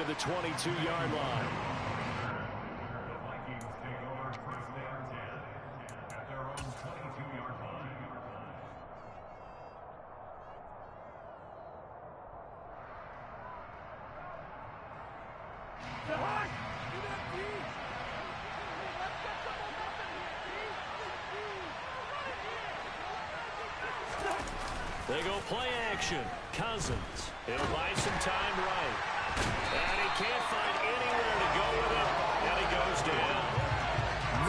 the 22-yard line. The Vikings take over first down 10 at their own 22-yard line. They go play action. Cousins. He'll buy some time right. And he can't find anywhere to go with it. And he goes down.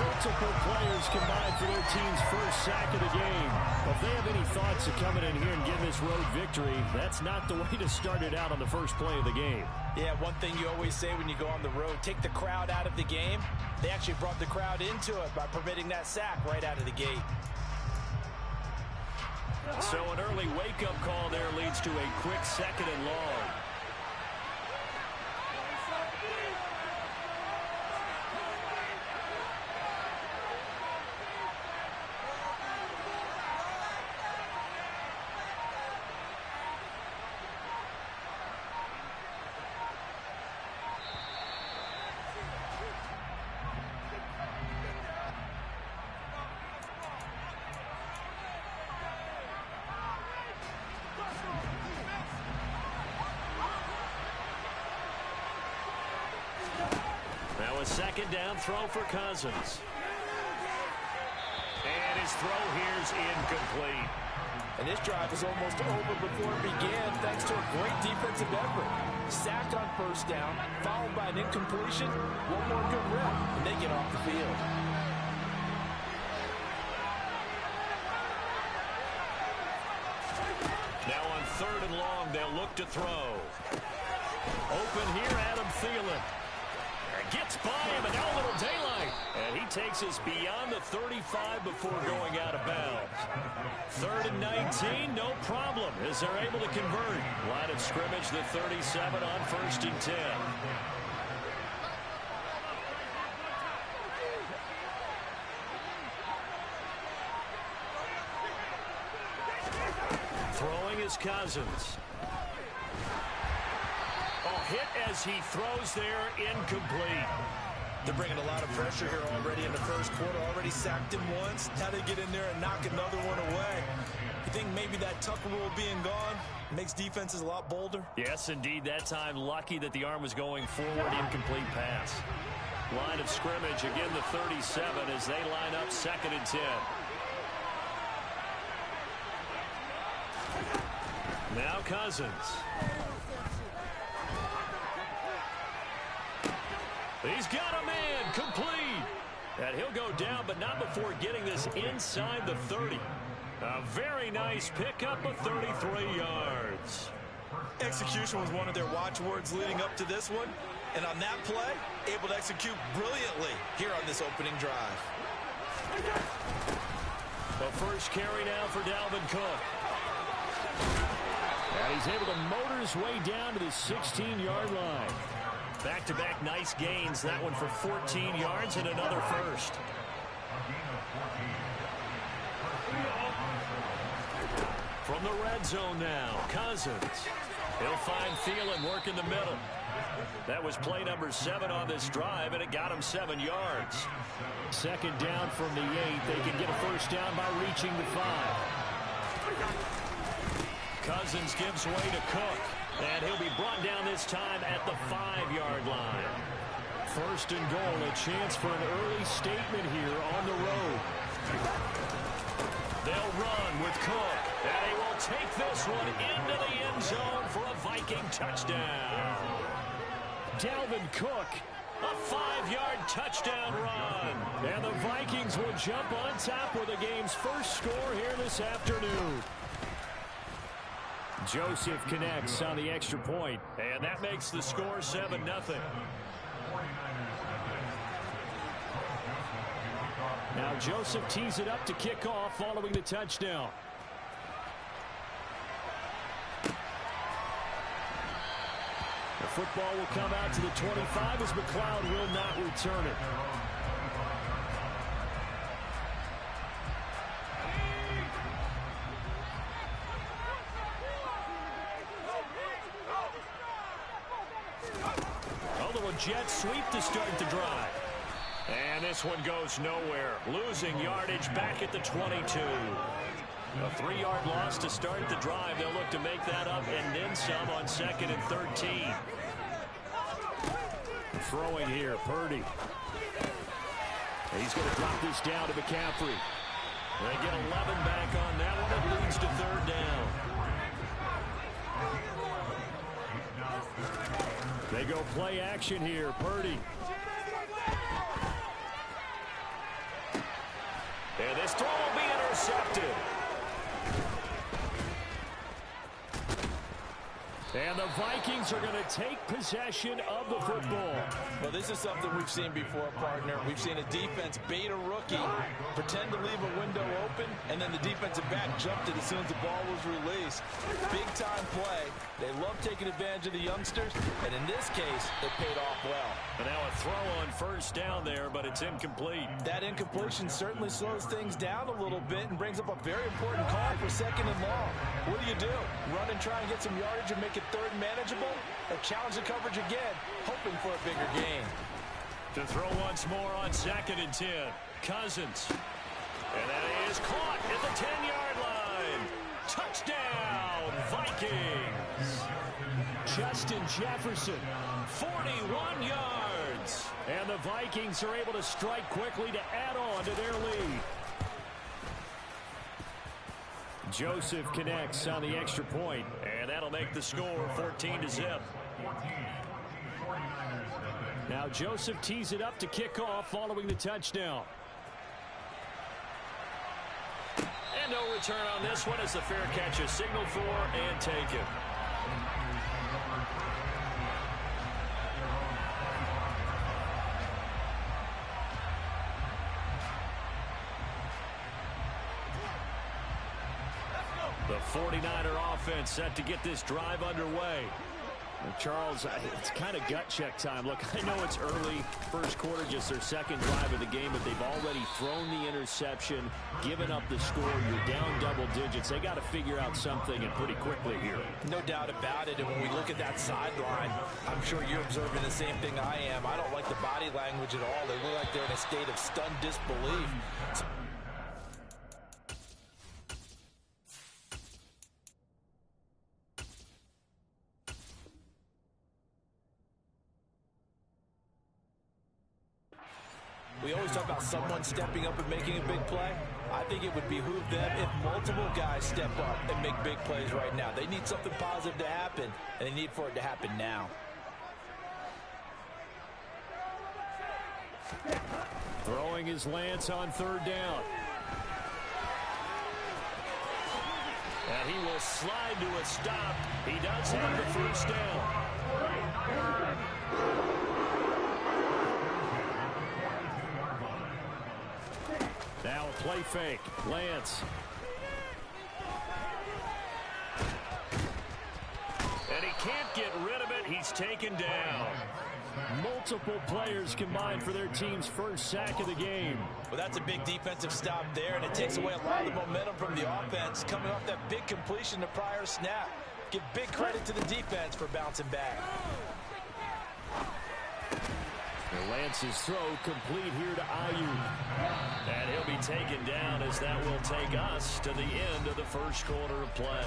Multiple players combined for their team's first sack of the game. If they have any thoughts of coming in here and getting this road victory, that's not the way to start it out on the first play of the game. Yeah, one thing you always say when you go on the road, take the crowd out of the game. They actually brought the crowd into it by permitting that sack right out of the gate. So an early wake-up call there leads to a quick second and long. Now a second down throw for Cousins. And his throw here's incomplete. And this drive is almost over before it began thanks to a great defensive effort. Sacked on first down, followed by an incompletion. One more good rep, and they get off the field. Now on third and long, they'll look to throw. Open here, Adam Thielen. Gets by him, and now a little daylight. And he takes us beyond the 35 before going out of bounds. Third and 19, no problem, as they're able to convert. Line of scrimmage, the 37 on first and 10. Throwing is Cousins. Hit as he throws there, incomplete. They're bringing a lot of pressure here already in the first quarter. Already sacked him once. Now they get in there and knock another one away. You think maybe that Tucker rule being gone makes defenses a lot bolder? Yes, indeed. That time, lucky that the arm was going forward, incomplete pass. Line of scrimmage, again the 37 as they line up second and 10. Now Cousins. He's got a man, complete. And he'll go down, but not before getting this inside the 30. A very nice pickup of 33 yards. Execution was one of their watchwords leading up to this one. And on that play, able to execute brilliantly here on this opening drive. The first carry now for Dalvin Cook. And he's able to motor his way down to the 16-yard line. Back-to-back nice gains. That one for 14 yards and another first. From the red zone now, Cousins. He'll find Thielen working the middle. That was play number 7 on this drive, and it got him 7 yards. Second down from the 8. They can get a first down by reaching the 5. Cousins gives way to Cook. And he'll be brought down this time at the 5-yard line. First and goal, a chance for an early statement here on the road. They'll run with Cook. And he will take this one into the end zone for a Viking touchdown. Dalvin Cook, a 5-yard touchdown run. And the Vikings will jump on top with the game's first score here this afternoon. Joseph connects on the extra point, and that makes the score 7-0. Now Joseph tees it up to kick off following the touchdown. The football will come out to the 25 as McLeod will not return it. little jet sweep to start the drive. And this one goes nowhere. Losing yardage back at the 22. A 3-yard loss to start the drive. They'll look to make that up and then some on 2nd and 13. Throwing here, Purdy. He's going to drop this down to McCaffrey. They get 11 back on that one. It leads to 3rd down. They go play action here, Purdy. And this throw will be intercepted. And the Vikings are going to take possession of the football. Well, this is something we've seen before, partner. We've seen a defense bait a rookie, pretend to leave a window open, and then the defensive back jumped it as soon as the ball was released. Big-time play. They love taking advantage of the youngsters, and in this case, it paid off well. And now a throw on 1st down there, but it's incomplete. That incompletion certainly slows things down a little bit and brings up a very important call for 2nd and long. What do? Run and try and get some yardage and make it 3rd and manageable? Or challenge the coverage again, hoping for a bigger gain? To throw once more on 2nd and 10. Cousins. And that is caught at the 10-yard line. Touchdown, Vikings. Justin Jefferson, 41 yards. And the Vikings are able to strike quickly to add on to their lead. Joseph connects on the extra point, and that'll make the score 14-0. Now Joseph tees it up to kick off following the touchdown. And no return on this one as the fair catch is signaled for and taken. The 49er offense set to get this drive underway. And Charles, it's kind of gut check time. Look, I know it's early, 1st quarter, just their 2nd drive of the game, but they've already thrown the interception, given up the score. You're down double digits. They got to figure out something, and pretty quickly here. No doubt about it. And when we look at that sideline, I'm sure you're observing the same thing I am. I don't like the body language at all. They look like they're in a state of stunned disbelief. We always talk about someone stepping up and making a big play. I think it would behoove them if multiple guys step up and make big plays right now. They need something positive to happen, and they need for it to happen now. Throwing is Lance on 3rd down. And he will slide to a stop. He does have the 1st down. Now a play fake. Lance. And he can't get rid of it. He's taken down. Multiple players combined for their team's 1st sack of the game. Well, that's a big defensive stop there, and it takes away a lot of the momentum from the offense coming off that big completion the prior snap. Give big credit to the defense for bouncing back. And Lance's throw complete here to Ayuk. And he'll be taken down as that will take us to the end of the 1st quarter of play.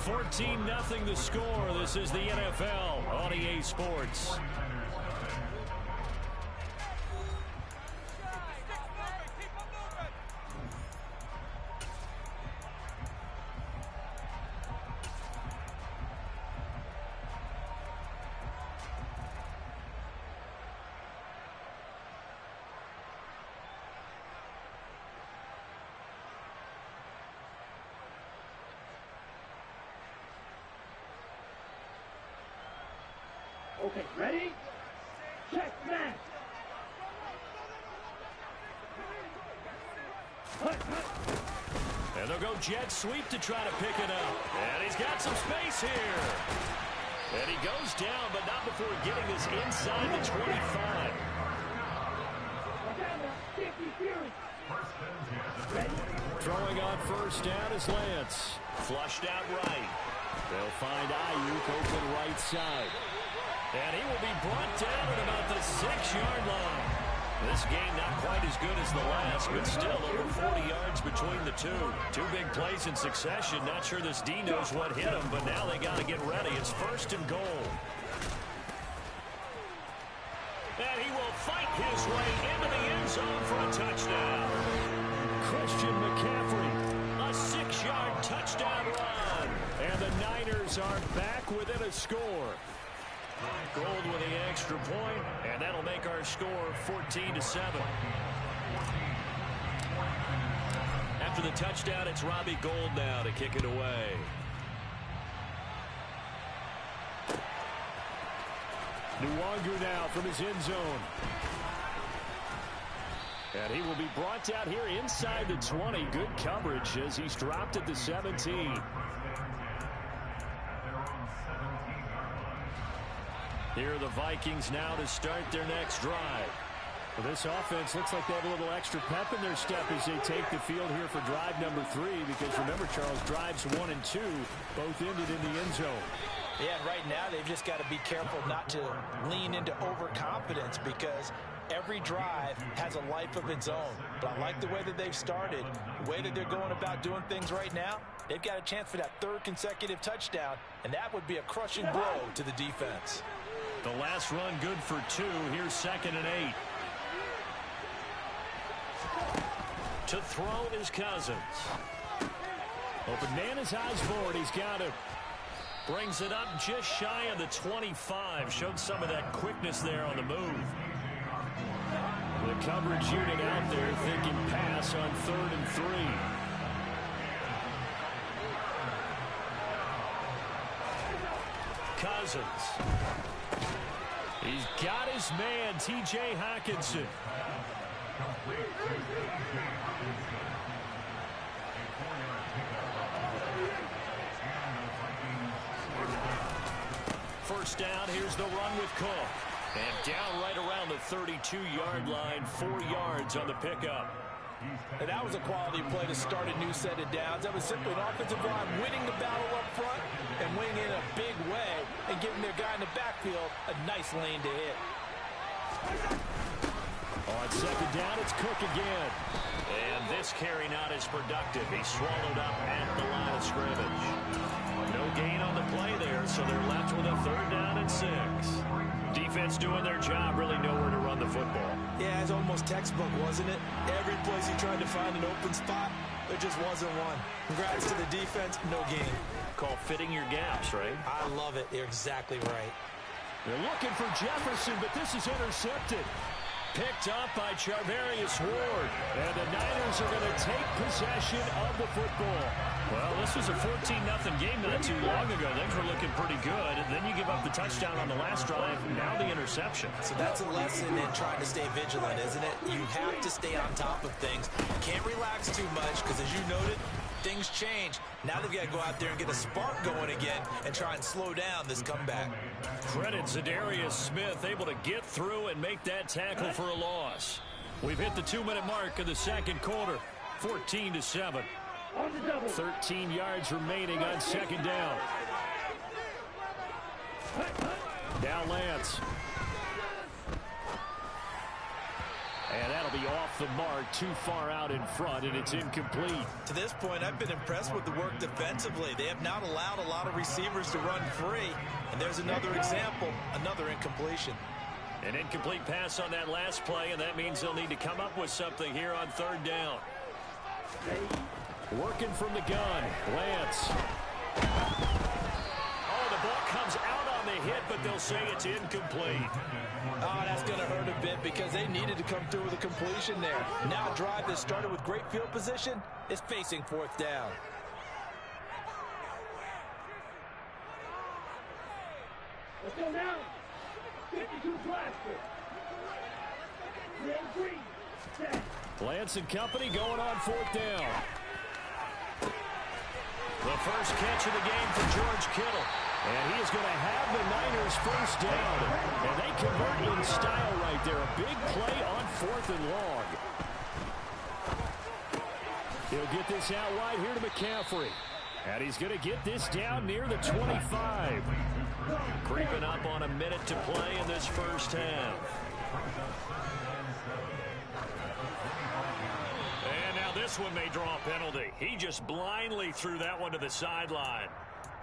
14-0 the score. This is the NFL on EA Sports. Okay, ready? Check, match. And they'll go jet sweep to try to pick it up. And he's got some space here. And he goes down, but not before getting this inside the 25. Throwing on 1st down is Lance. Flushed out right. They'll find Ayuk open right side. And he will be brought down at 6-yard line. This game not quite as good as the last, but still over 40 yards between the two. Two big plays in succession. Not sure this D knows what hit him, but now they got to get ready. It's 1st and goal. And he will fight his way into the end zone for a touchdown. Christian McCaffrey, a 6-yard touchdown run. And the Niners are back within a score. Gold with the extra point, and that'll make our score 14-7. After the touchdown, it's Robbie Gould now to kick it away. Nwangu now from his end zone. And he will be brought out here inside the 20. Good coverage as he's dropped at the 17. Here are the Vikings now to start their next drive. Well, this offense looks like they have a little extra pep in their step as they take the field here for drive number 3. Because remember, Charles, drives 1 and 2 both ended in the end zone. Yeah, and right now they've just got to be careful not to lean into overconfidence because every drive has a life of its own. But I like the way that they've started, the way that they're going about doing things right now. They've got a chance for that 3rd consecutive touchdown, and that would be a crushing blow to the defense. The last run good for 2. Here's 2nd and 8. To throw is Cousins. Open man is Osborne. He's got him. Brings it up just shy of the 25. Showed some of that quickness there on the move. The coverage unit out there thinking pass on 3rd and 3. Cousins. He's got his man, T.J. Hockenson. First down, here's the run with Cook. And down right around the 32-yard line, 4 yards on the pickup. And that was a quality play to start a new set of downs. That was simply an offensive line winning the battle up front and winning in a big way and giving their guy in the backfield a nice lane to hit. On 2nd down, it's Cook again. And this carry not as productive. He's swallowed up at the line of scrimmage. No gain on the play there, so they're left with a 3rd down and 6. Defense doing their job, really nowhere to run the football. Yeah, it's almost textbook, wasn't it? Every place he tried to find an open spot, there just wasn't one. Congrats to the defense, no gain. Called fitting your gaps, right? I love it. You're exactly right. They're looking for Jefferson, but this is intercepted. Picked up by Charvarius Ward. And the Niners are going to take possession of the football. Well, this was a 14-0 game not too long ago. Things were looking pretty good. And then you give up the touchdown on the last drive. Now the interception. So that's a lesson in trying to stay vigilant, isn't it? You have to stay on top of things. Can't relax too much because, as you noted, things change. Now they've got to go out there and get a spark going again and try and slow down this comeback. Credit Zadarius Smith, able to get through and make that tackle for a loss. We've hit the 2-minute mark of the 2nd quarter, 14-7. 13 yards remaining on 2nd down. Now Lance. And that'll be off the mark, too far out in front, and it's incomplete. To this point, I've been impressed with the work defensively. They have not allowed a lot of receivers to run free. And there's another example, another incompletion. An incomplete pass on that last play, and that means they'll need to come up with something here on 3rd down. Working from the gun, Lance. Oh, the ball comes out on the hit, but they'll say it's incomplete. Oh, that's going to hurt a bit because they needed to come through with a completion there. Now a drive that started with great field position is facing 4th down. Let's go now. 52 blaster. 3 set. Lance and company going on 4th down. The first catch of the game for George Kittle. And he is going to have the Niners 1st down. And they convert in style right there. A big play on 4th and long. He'll get this out wide here to McCaffrey. And he's going to get this down near the 25. Creeping up on a minute to play in this first half. And now this one may draw a penalty. He just blindly threw that one to the sideline.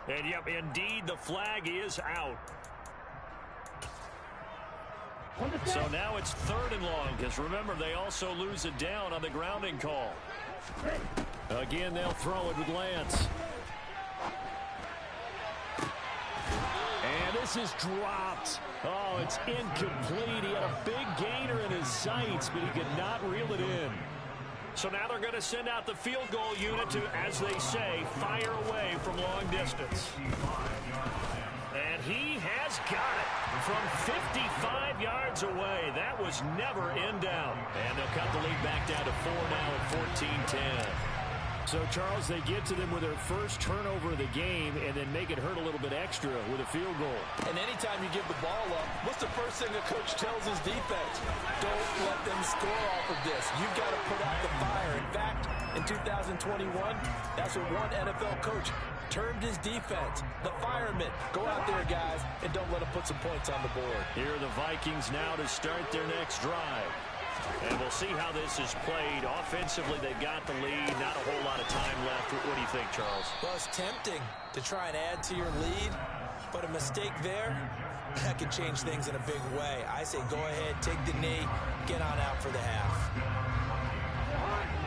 And, yep, indeed, the flag is out. So now it's 3rd and long, because remember, they also lose it down on the grounding call. Again, they'll throw it with Lance. And this is dropped. Oh, it's incomplete. He had a big gainer in his sights, but he could not reel it in. So now they're going to send out the field goal unit to, as they say, fire away from long distance. And he has got it from 55 yards away. That was never in doubt. And they'll cut the lead back down to 4 now at 14-10. So, Charles, they get to them with their first turnover of the game and then make it hurt a little bit extra with a field goal. And anytime you give the ball up, what's the first thing a coach tells his defense? Don't let them score off of this. You've got to put out the fire. In fact, in 2021, that's what one NFL coach termed his defense, the firemen. Go out there, guys, and don't let them put some points on the board. Here are the Vikings now to start their next drive. And we'll see how this is played. Offensively, they've got the lead. Not a whole lot of time left. What do you think, Charles? Well, it's tempting to try and add to your lead, but a mistake there, that could change things in a big way. I say go ahead, take the knee, get on out for the half.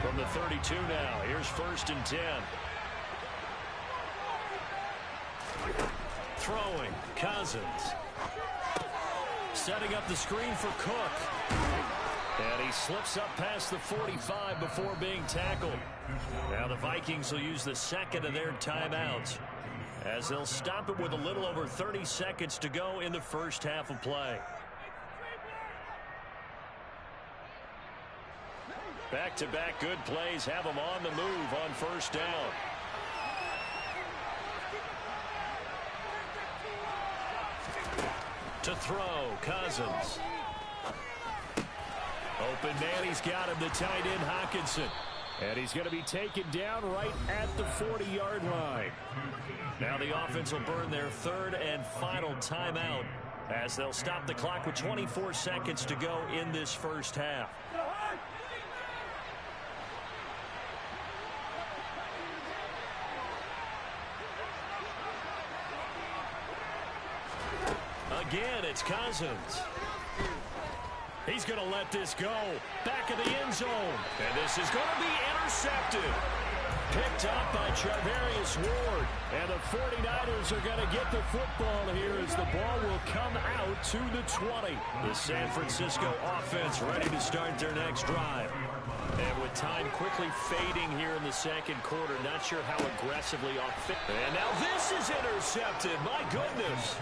From the 32 now, here's 1st and 10. Throwing, Cousins. Setting up the screen for Cook. And he slips up past the 45 before being tackled. Now the Vikings will use the second of their timeouts, as they'll stop it with a little over 30 seconds to go in the first half of play. Back-to-back good plays have them on the move on 1st down. To throw, Cousins. Open man, he's got him, the tight end, Hockenson. And he's going to be taken down right at the 40-yard line. Now the offense will burn their 3rd and final timeout, as they'll stop the clock with 24 seconds to go in this first half. Again, it's Cousins. He's going to let this go. Back of the end zone. And this is going to be intercepted. Picked up by Charvarius Ward. And the 49ers are going to get the football here as the ball will come out to the 20. The San Francisco offense ready to start their next drive. And with time quickly fading here in the second quarter, not sure how aggressively off. And now this is intercepted. My goodness.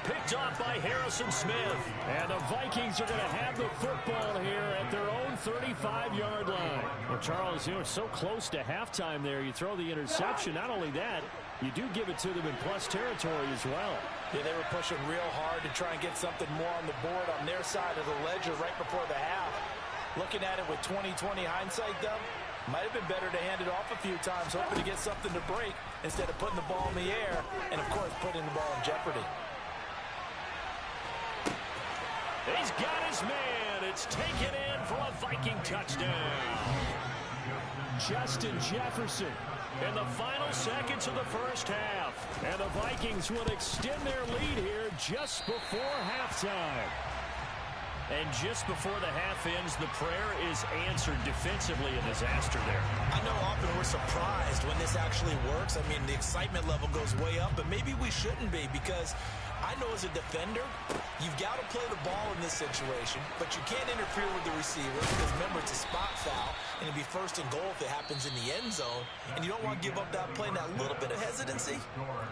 Picked off by Harrison Smith. And the Vikings are going to have the football here at their own 35-yard line. Well, Charles, you know, it's so close to halftime there. You throw the interception. Not only that, you do give it to them in plus territory as well. Yeah, they were pushing real hard to try and get something more on the board on their side of the ledger right before the half. Looking at it with 20/20 hindsight, though, might have been better to hand it off a few times, hoping to get something to break instead of putting the ball in the air and, of course, putting the ball in jeopardy. He's got his man. It's taken in for a Viking touchdown. Justin Jefferson in the final seconds of the first half. And the Vikings will extend their lead here just before halftime. And just before the half ends, the prayer is answered defensively. A disaster there. I know often we're surprised when this actually works. I mean, the excitement level goes way up, but maybe we shouldn't be, because I know as a defender, you've got to play the ball in this situation, but you can't interfere with the receiver because, remember, it's a spot foul, and it'd be 1st and goal if it happens in the end zone, and you don't want to give up that play. And that little bit of hesitancy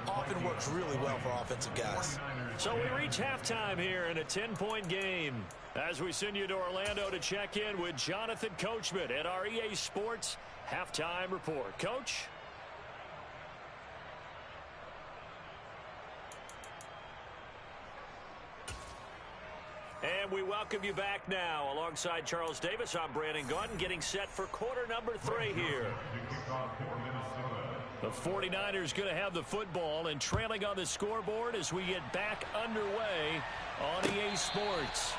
often works really well for offensive guys. So we reach halftime here in a 10-point game, as we send you to Orlando to check in with Jonathan Coachman at our EA Sports Halftime Report. Coach? And we welcome you back now. Alongside Charles Davis, I'm Brandon Gaudin, getting set for quarter number 3 here. The 49ers going to have the football and trailing on the scoreboard as we get back underway on EA Sports.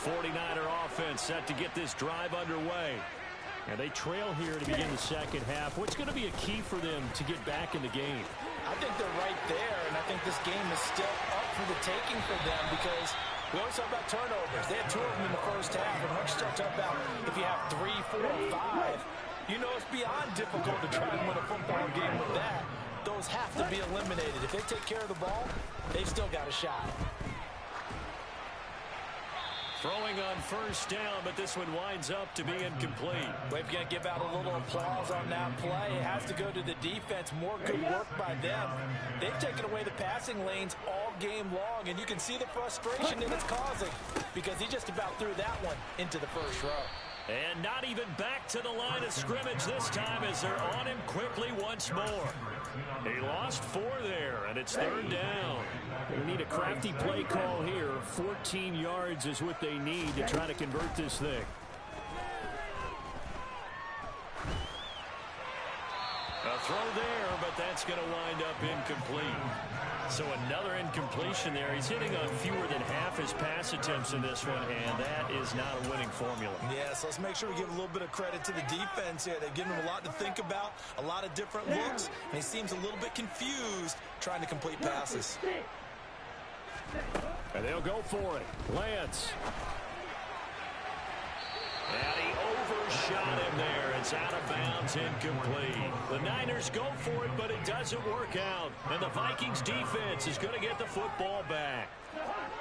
49er offense set to get this drive underway. And they trail here to begin the second half. What's going to be a key for them to get back in the game? I think they're right there, and I think this game is still up for the taking for them because we always talk about turnovers. They had 2 of them in the first half, and once you start talking about if you have 3, 4, 5, you know it's beyond difficult to try and win a football game with that. Those have to be eliminated. If they take care of the ball, they've still got a shot. Throwing on first down, but this one winds up to be incomplete. We're going to give out a little applause on that play. It has to go to the defense. More good work by them. They've taken away the passing lanes all game long, and you can see the frustration that it's causing because he just about threw that one into the first row. And not even back to the line of scrimmage this time as they're on him quickly once more. He lost 4 there, and it's third down. They need a crafty play call here. 14 yards is what they need to try to convert this thing. A throw there, but that's going to wind up incomplete. So another incompletion there. He's hitting on fewer than half his pass attempts in this one, and that is not a winning formula. Yeah, so let's make sure we give a little bit of credit to the defense here. They've given him a lot to think about, a lot of different looks, and he seems a little bit confused trying to complete passes. And they'll go for it. Lance. And he overshot him there. It's out of bounds, incomplete. The Niners go for it, but it doesn't work out. And the Vikings defense is going to get the football back.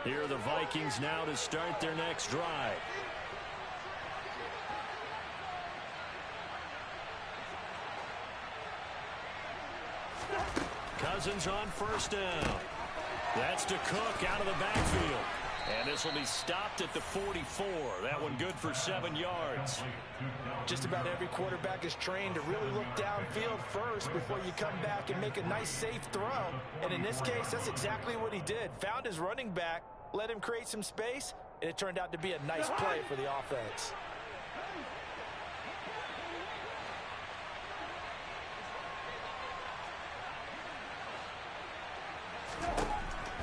Here are the Vikings now to start their next drive. Cousins on first down. That's to Cook out of the backfield. And this will be stopped at the 44. That one good for 7 yards. Just about every quarterback is trained to really look downfield first before you come back and make a nice, safe throw. And in this case, that's exactly what he did. Found his running back, let him create some space, and it turned out to be a nice play for the offense.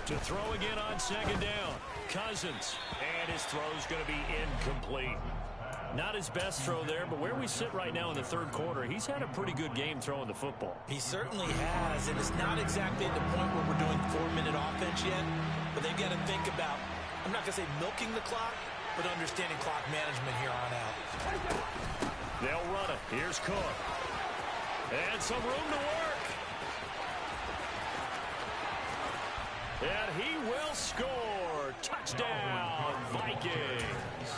To throw again on second down. Cousins. And his throw is going to be incomplete. Not his best throw there, but where we sit right now in the third quarter, he's had a pretty good game throwing the football. He certainly has, and it's not exactly at the point where we're doing 4-minute offense yet, but they've got to think about, I'm not going to say milking the clock, but understanding clock management here on out. They'll run it. Here's Cook. And some room to work. And he will score. Touchdown, Vikings.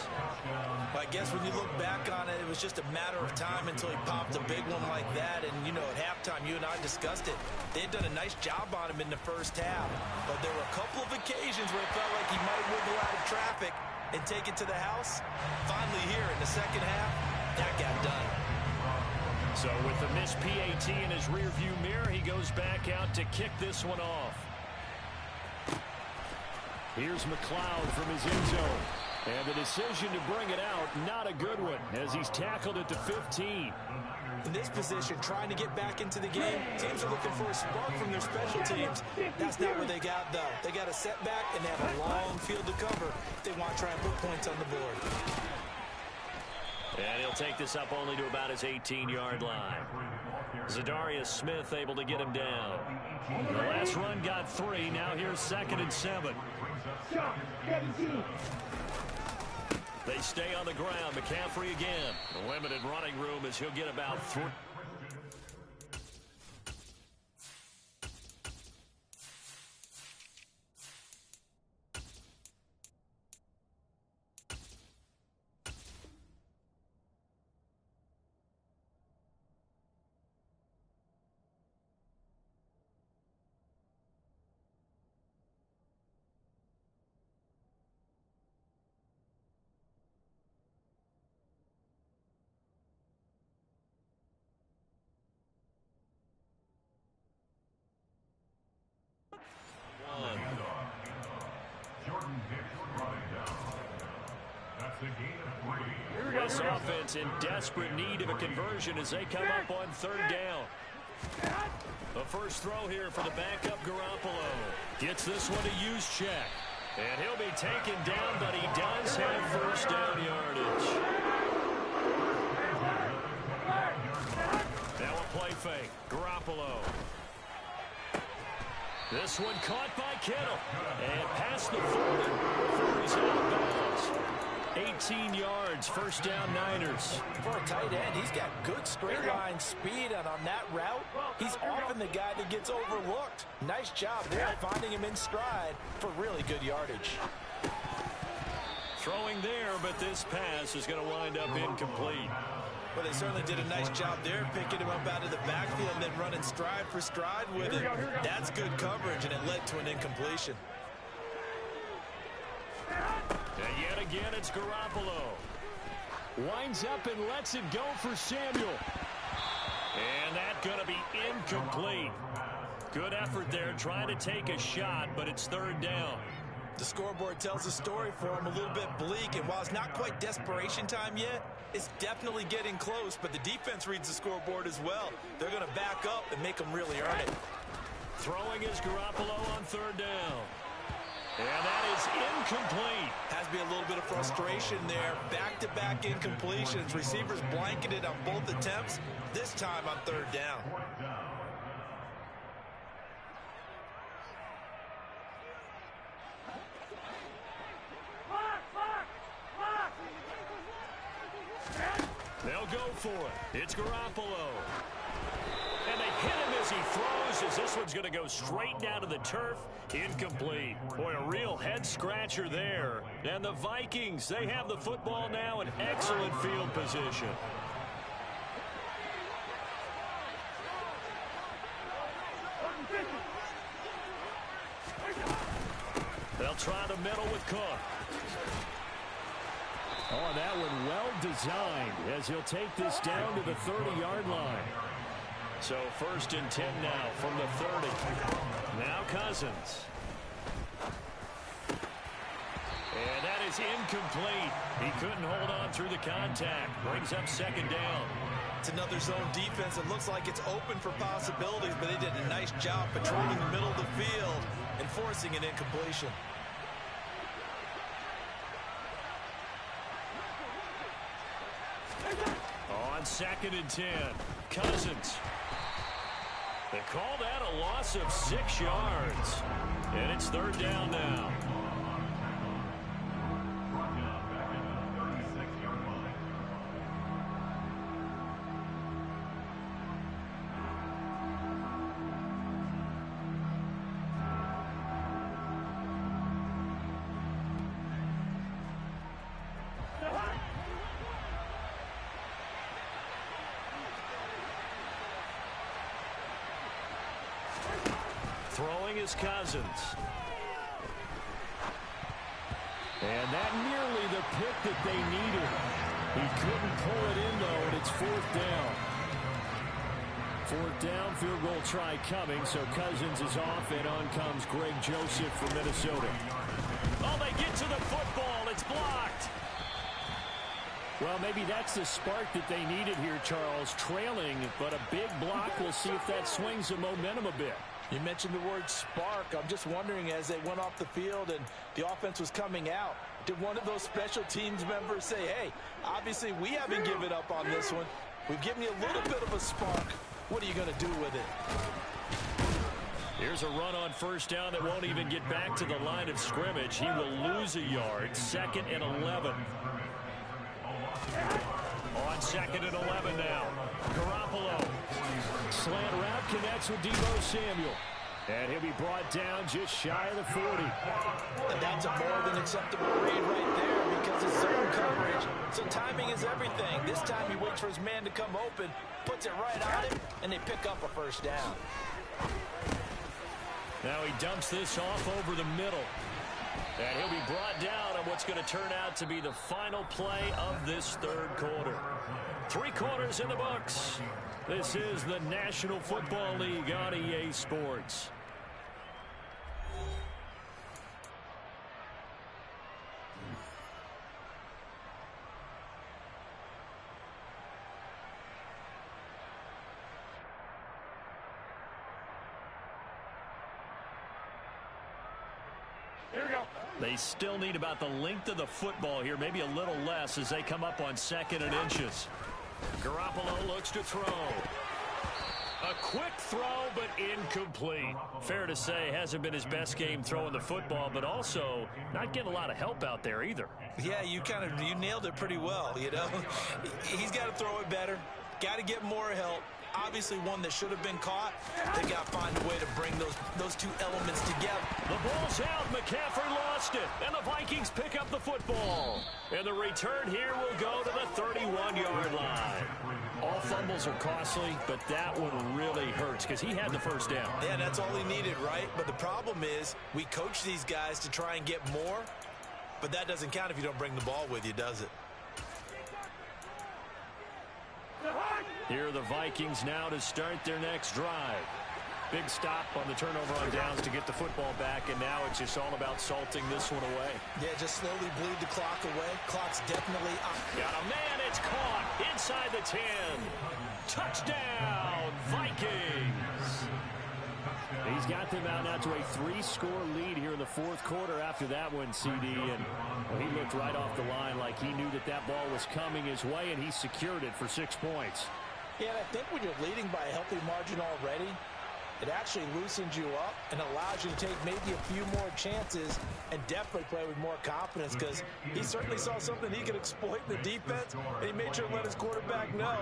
I guess when you look back on it, it was just a matter of time until he popped a big one like that. And, you know, at halftime, you and I discussed it. They had done a nice job on him in the first half. But there were a couple of occasions where it felt like he might wiggle out of traffic and take it to the house. Finally here in the second half, that got done. So with the missed PAT in his rearview mirror, he goes back out to kick this one off. Here's McLeod from his end zone. And the decision to bring it out, not a good one, as he's tackled at the 15. In this position, trying to get back into the game, teams are looking for a spark from their special teams. That's not what they got, though. They got a setback, and they have a long field to cover if they want to try and put points on the board. And he'll take this up only to about his 18-yard line. Zadarius Smith able to get him down. The last run got 3. Now here's 2nd and 7. They stay on the ground. McCaffrey again. The limited running room as he'll get about 3. This offense in desperate need of a conversion as they come up on 3rd down. The first throw here for the backup Garoppolo. Gets this one to use check. And he'll be taken down, but he does have first down yardage. Now a play fake. Garoppolo. This one caught by Kittle. And past the 40 before he's out of bounds. 18 yards, first down Niners. For a tight end, he's got good straight line speed, and on that route, he's often the guy that gets overlooked. Nice job there, finding him in stride for really good yardage. Throwing there, but this pass is going to wind up incomplete. Well, they certainly did a nice job there, picking him up out of the backfield and then running stride for stride with it. That's good coverage, and it led to an incompletion. And yet again, it's Garoppolo. Winds up and lets it go for Samuel. And that's going to be incomplete. Good effort there, trying to take a shot, but it's third down. The scoreboard tells a story for him, a little bit bleak, and while it's not quite desperation time yet, it's definitely getting close, but the defense reads the scoreboard as well. They're going to back up and make them really earn it. Throwing is Garoppolo on third down. And that is incomplete. Has to be a little bit of frustration there. Back-to-back incompletions. Receivers blanketed on both attempts, this time on third down. They'll go for it. It's Garoppolo. And they hit him as he throws, as this one's going to go straight down to the turf. Incomplete. Boy, a real head-scratcher there. And the Vikings, they have the football now in excellent field position. They'll try the middle with Cook. Oh, that one well designed as he'll take this down to the 30-yard line. So first and 10 now from the 30. Now Cousins. And that is incomplete. He couldn't hold on through the contact. Brings up second down. It's another zone defense. It looks like it's open for possibilities, but they did a nice job patrolling the middle of the field and forcing an incompletion. On second and 10, Cousins. They call that a loss of 6 yards. And it's third down now. Throwing is Cousins. And that nearly the pick that they needed. He couldn't pull it in, though, and it's fourth down. Fourth down, field goal try coming, so Cousins is off, and on comes Greg Joseph from Minnesota. Oh, they get to the football. It's blocked. Well, maybe that's the spark that they needed here, Charles. Trailing, but a big block. We'll see if that swings the momentum a bit. You mentioned the word spark. I'm just wondering, as they went off the field and the offense was coming out, did one of those special teams members say, hey, obviously we haven't given up on this one. We've given you a little bit of a spark. What are you going to do with it? Here's a run on first down that won't even get back to the line of scrimmage. He will lose a yard. Second and 11. On second and 11 now. Garoppolo. Slant route connects with Deebo Samuel. And he'll be brought down just shy of the 40. And that's a more than acceptable read right there because it's zone coverage. So timing is everything. This time he waits for his man to come open, puts it right on him, and they pick up a first down. Now he dumps this off over the middle. And he'll be brought down on what's going to turn out to be the final play of this third quarter. 3 quarters in the books. This is the National Football League on EA Sports. Here we go. They still need about the length of the football here, maybe a little less as they come up on 2nd and inches. Garoppolo looks to throw. A quick throw, but incomplete. Fair to say, hasn't been his best game throwing the football, but also not getting a lot of help out there either. Yeah, you nailed it pretty well, you know. He's got to throw it better. Got to get more help. Obviously one that should have been caught. They got to find a way to bring those two elements together. The ball's out. McCaffrey lost it. And the Vikings pick up the football. And the return here will go to the 31-yard line. All fumbles are costly, but that one really hurts because he had the first down. Yeah, that's all he needed, right? But the problem is we coach these guys to try and get more, but that doesn't count if you don't bring the ball with you, does it? Here are the Vikings now to start their next drive. Big stop on the turnover on downs to get the football back, and now it's just all about salting this one away. Yeah, just slowly bleed the clock away. Clock's definitely up. Got a man, it's caught inside the 10. Touchdown, Vikings! He's got them out now to a 3-score lead here in the 4th quarter after that one, CD. And well, he looked right off the line like he knew that ball was coming his way, and he secured it for 6 points. Yeah, and I think when you're leading by a healthy margin already, it actually loosens you up and allows you to take maybe a few more chances and definitely play with more confidence because he certainly saw something he could exploit in the defense, and he made sure to let his quarterback know,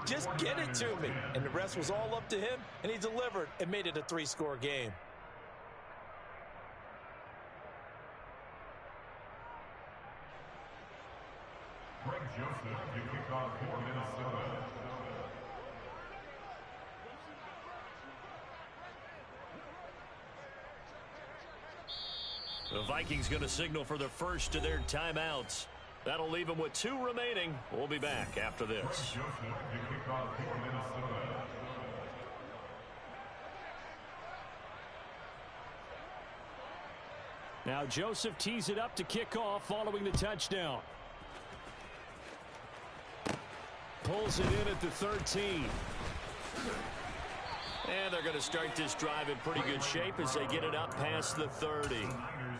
just get it to me. And the rest was all up to him, and he delivered and made it a 3-score game. Greg Joseph to kick off for Minnesota. The Vikings going to signal for the first of their timeouts. That'll leave them with 2 remaining. We'll be back after this. Joseph to kick off for Minnesota. Now Joseph tees it up to kick off following the touchdown. Pulls it in at the 13. And they're going to start this drive in pretty good shape as they get it up past the 30. Niners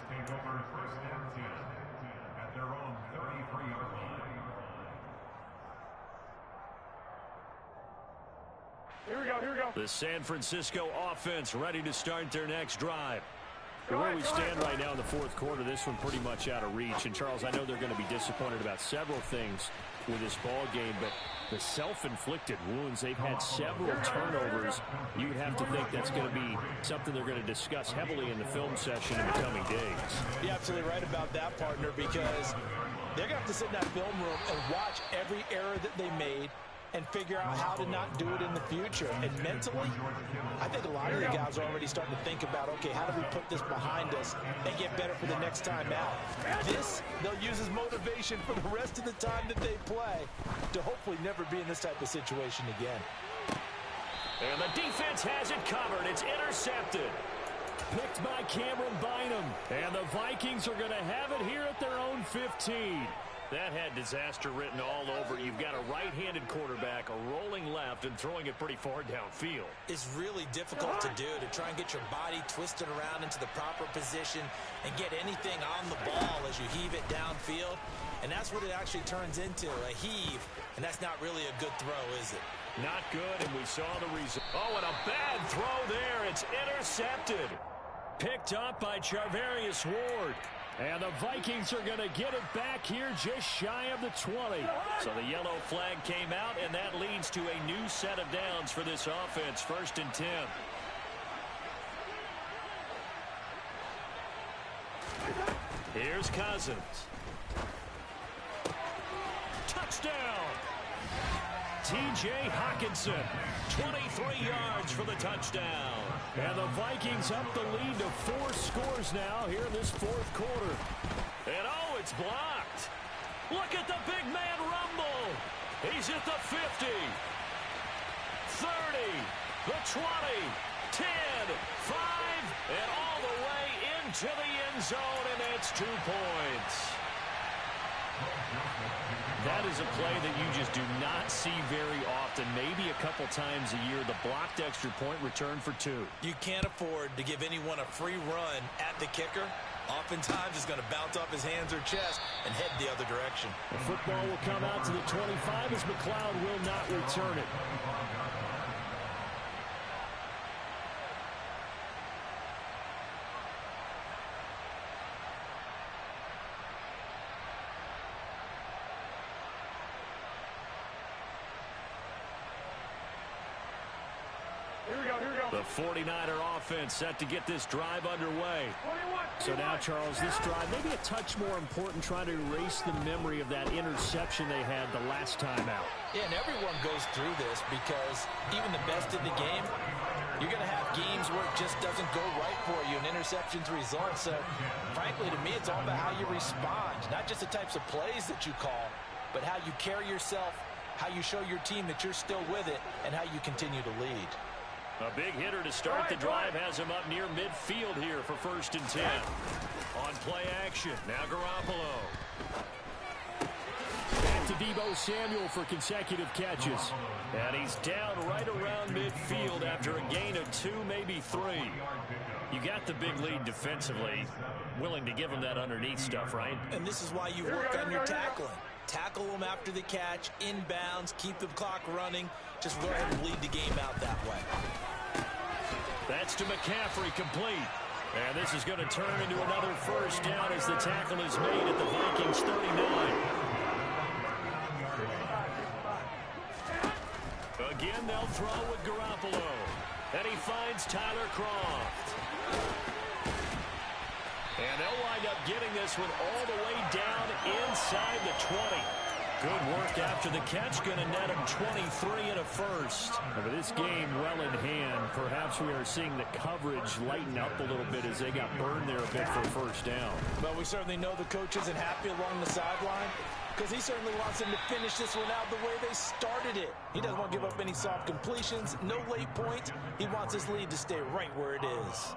take over 1st and 10 at their own 33-yard line. Here we go, here we go. The San Francisco offense ready to start their next drive. Where we stand right now in the 4th quarter, this one pretty much out of reach. And, Charles, I know they're going to be disappointed about several things with this ball game, but the self-inflicted wounds, they've had several turnovers. You would have to think that's going to be something they're going to discuss heavily in the film session in the coming days. You're absolutely right about that, partner, because they're going to have to sit in that film room and watch every error that they made and figure out how to not do it in the future. And mentally, I think a lot of the guys are already starting to think about, okay, how do we put this behind us and get better for the next time out? This, they'll use as motivation for the rest of the time that they play to hopefully never be in this type of situation again. And the defense has it covered. It's intercepted. Picked by Cameron Bynum. And the Vikings are going to have it here at their own 15. That had disaster written all over. You've got a right-handed quarterback, a rolling left, and throwing it pretty far downfield. It's really difficult to do, to try and get your body twisted around into the proper position and get anything on the ball as you heave it downfield. And that's what it actually turns into, a heave. And that's not really a good throw, is it? Not good, and we saw the result. Oh, and a bad throw there. It's intercepted. Picked up by Charvarius Ward. And the Vikings are going to get it back here just shy of the 20. So the yellow flag came out, and that leads to a new set of downs for this offense. 1st and 10. Here's Cousins. Touchdown! T.J. Hockenson, 23 yards for the touchdown. And the Vikings up the lead to 4 scores now here in this 4th quarter. And oh, it's blocked. Look at the big man rumble. He's at the 50, 30, the 20, 10, 5, and all the way into the end zone, and it's 2 points. That is a play that you just do not see very often. Maybe a couple times a year, the blocked extra point return for 2. You can't afford to give anyone a free run at the kicker Oftentimes, it's going to bounce off his hands or chest and head the other direction. The football will come out to the 25 as McLeod will not return it. The 49er offense set to get this drive underway. So now, Charles, this drive maybe a touch more important, trying to erase the memory of that interception they had the last time out. Yeah, and everyone goes through this because even the best in the game, you're going to have games where it just doesn't go right for you, and interceptions result. So, frankly, to me, it's all about how you respond, not just the types of plays that you call, but how you carry yourself, how you show your team that you're still with it, and how you continue to lead. A big hitter to start the drive has him up near midfield here for 1st and 10. On play action, now Garoppolo. Back to Deebo Samuel for consecutive catches. And he's down right around midfield after a gain of 2, maybe 3. You got the big lead defensively. Willing to give him that underneath stuff, right? And this is why you work on your tackling. Tackle them after the catch, inbounds, keep the clock running. Just go ahead and bleed the game out that way. That's to McCaffrey, complete. And this is going to turn into another 1st down as the tackle is made at the Vikings 39. Again, they'll throw with Garoppolo. And he finds Tyler Kroft. And they'll wind up getting this one all the way down inside the 20. Good work after the catch, going to net him 23 and a 1st. And with this game well in hand, perhaps we are seeing the coverage lighten up a little bit as they got burned there a bit for 1st down. But we certainly know the coach isn't happy along the sideline because he certainly wants them to finish this one out the way they started it. He doesn't want to give up any soft completions, no late points. He wants his lead to stay right where it is.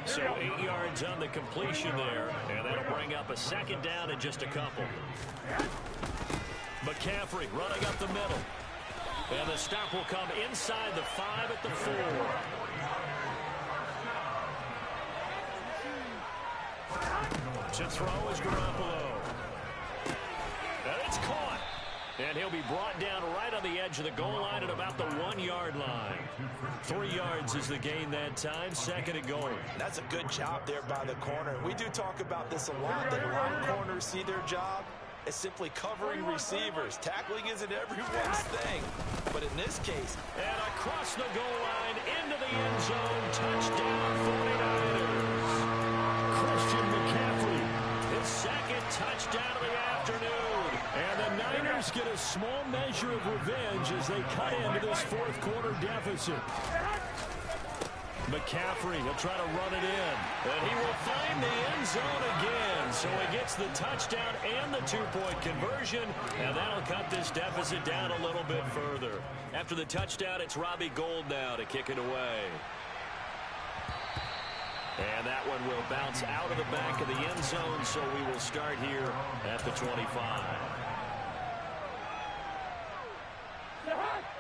So 8 yards on the completion there, and that'll bring up a 2nd down in just a couple. McCaffrey running up the middle. And the stop will come inside the 5 at the 4. To throw is Garoppolo. And it's caught. And he'll be brought down right on the edge of the goal line at about the 1-yard line. 3 yards is the gain that time, 2nd and goal. That's a good job there by the corner. We do talk about this a lot, that a lot of corners see their job as simply covering receivers. Tackling isn't everyone's thing. But in this case, and across the goal line into the end zone, touchdown 49ers. Christian McCaffrey, his 2nd touchdown of the afternoon. And the Niners get a small measure of revenge as they cut into this 4th quarter deficit. McCaffrey, he'll try to run it in. And he will find the end zone again. So he gets the touchdown and the 2-point conversion. And that'll cut this deficit down a little bit further. After the touchdown, it's Robbie Gould now to kick it away. And that one will bounce out of the back of the end zone. So we will start here at the 25.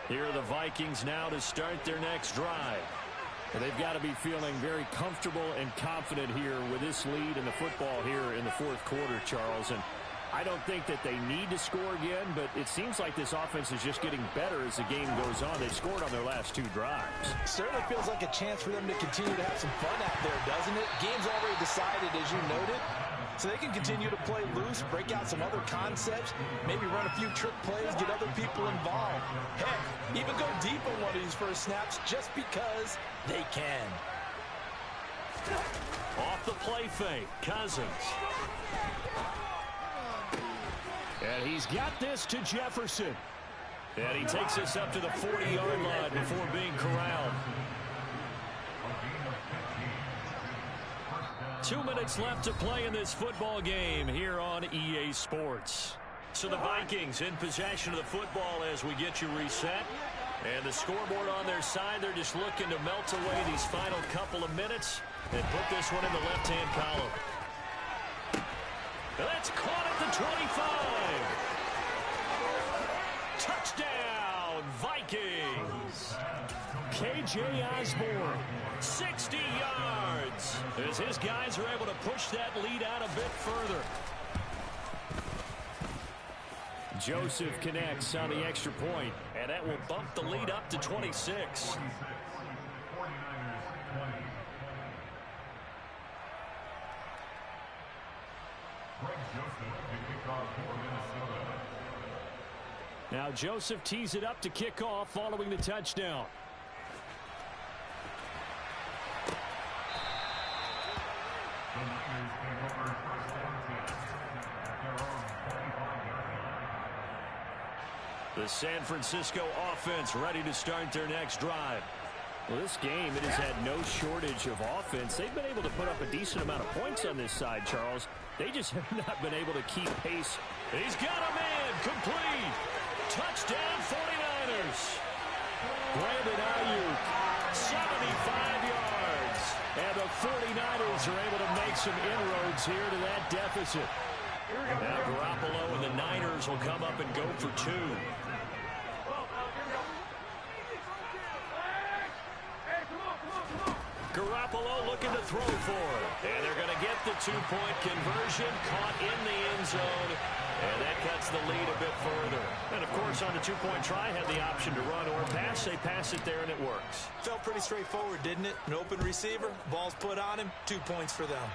Here are the Vikings now to start their next drive. They've got to be feeling very comfortable and confident here with this lead in the football here in the 4th quarter, Charles. And I don't think that they need to score again, but it seems like this offense is just getting better as the game goes on. They've scored on their last 2 drives. Certainly feels like a chance for them to continue to have some fun out there, doesn't it? Game's already decided, as you noted. So they can continue to play loose, break out some other concepts, maybe run a few trick plays, get other people involved. Heck, even go deep on one of these first snaps just because they can. Off the play fake, Cousins. And he's got this to Jefferson. And he takes us up to the 40-yard line before being corralled. 2 minutes left to play in this football game here on EA Sports. So the Vikings in possession of the football as we get you reset. And the scoreboard on their side, they're just looking to melt away these final couple of minutes and put this one in the left-hand column. That's caught at the 25. Touchdown, Vikings. KJ Osborne, 60 yards. as his guys are able to push that lead out a bit further. Joseph connects on the extra point, and that will bump the lead up to 26. Now Joseph tees it up to kick off following the touchdown. The San Francisco offense ready to start their next drive. Well, this game, it has had no shortage of offense. They've been able to put up a decent amount of points on this side, Charles. They just have not been able to keep pace. He's got a man, complete. Touchdown 49ers. Brandon Ayuk, 75 yards. And the 49ers are able to make some inroads here to that deficit. Now Garoppolo and the Niners will come up and go for two. Garoppolo looking to throw for it. And they're going to get the two-point conversion, caught in the end zone. And that cuts the lead a bit further. And, of course, on the two-point try, had the option to run or pass. They pass it there, and it works. Felt pretty straightforward, didn't it? An open receiver, ball's put on him, 2 points for them.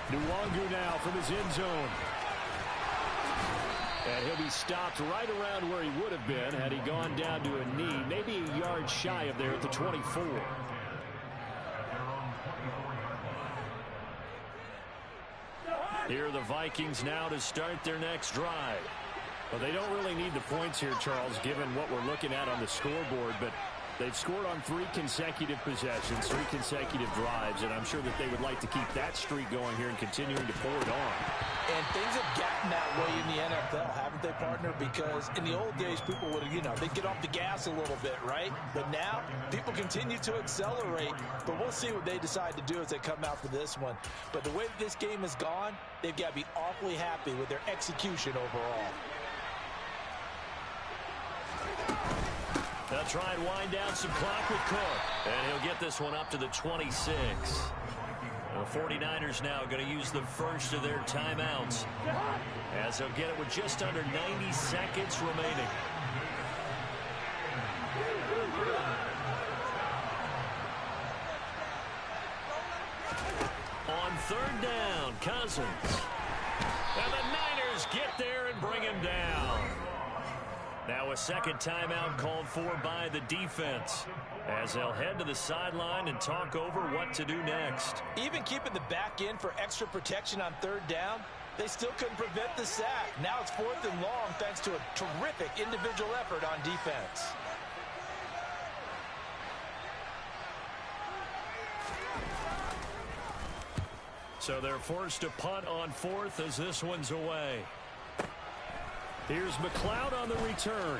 Nwangu now from his end zone. And he'll be stopped right around where he would have been had he gone down to a knee, maybe a yard shy of there at the 24. Here are the Vikings now to start their next drive. Well, they don't really need the points here, Charles, given what we're looking at on the scoreboard, but they've scored on 3 consecutive possessions, 3 consecutive drives, and I'm sure that they would like to keep that streak going here and continuing to pour it on. And things have gotten that way in the NFL, haven't they, partner? Because in the old days, people would, they'd get off the gas a little bit, right? But now, people continue to accelerate. But we'll see what they decide to do as they come out for this one. But the way that this game has gone, they've got to be awfully happy with their execution overall. They'll try and wind down some clock with Cook. And he'll get this one up to the 26. The 49ers now going to use the first of their timeouts, as they'll get it with just under 90 seconds remaining. On third down, Cousins. And the Niners get there and bring him down. Now a second timeout called for by the defense, as they'll head to the sideline and talk over what to do next. Even keeping the back in for extra protection on third down, they still couldn't prevent the sack. Now it's 4th and long thanks to a terrific individual effort on defense. So they're forced to punt on 4th as this one's away. Here's McLeod on the return.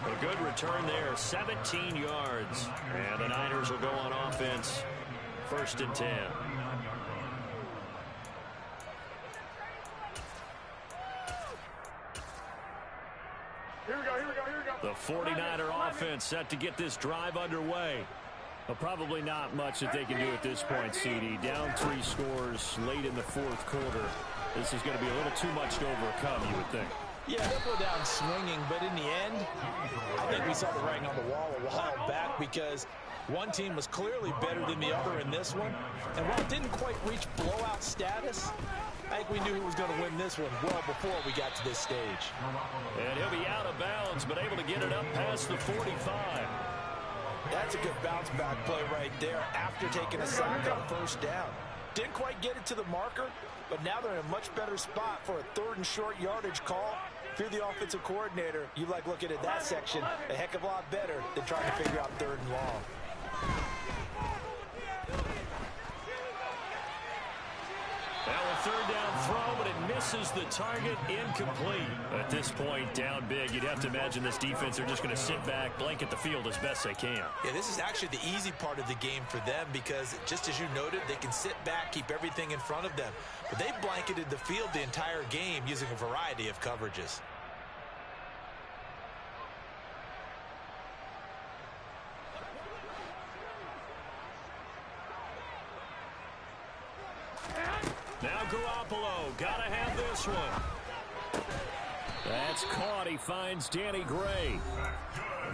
A good return there, 17 yards. And the Niners will go on offense, 1st and 10. Here we go. The 49er offense set to get this drive underway. Well, probably not much that they can do at this point, CD. Down 3 scores late in the 4th quarter. This is going to be a little too much to overcome, you would think. Yeah, they'll go down swinging, but in the end, I think we saw the writing on the wall a while back because one team was clearly better than the other in this one. And while it didn't quite reach blowout status, I think we knew who was going to win this one well before we got to this stage. And he'll be out of bounds, but able to get it up past the 45. That's a good bounce back play right there after taking a sack on 1st down. Didn't quite get it to the marker, but now they're in a much better spot for a 3rd and short yardage call. If you're the offensive coordinator, you like looking at that section a heck of a lot better than trying to figure out 3rd and long. Now a 3rd down throw, but it misses the target, incomplete. At this point, down big, you'd have to imagine this defense are just going to sit back, blanket the field as best they can. Yeah, this is actually the easy part of the game for them because, just as you noted, they can sit back, keep everything in front of them. But they blanketed the field the entire game using a variety of coverages. this one. That's caught. He finds Danny Gray.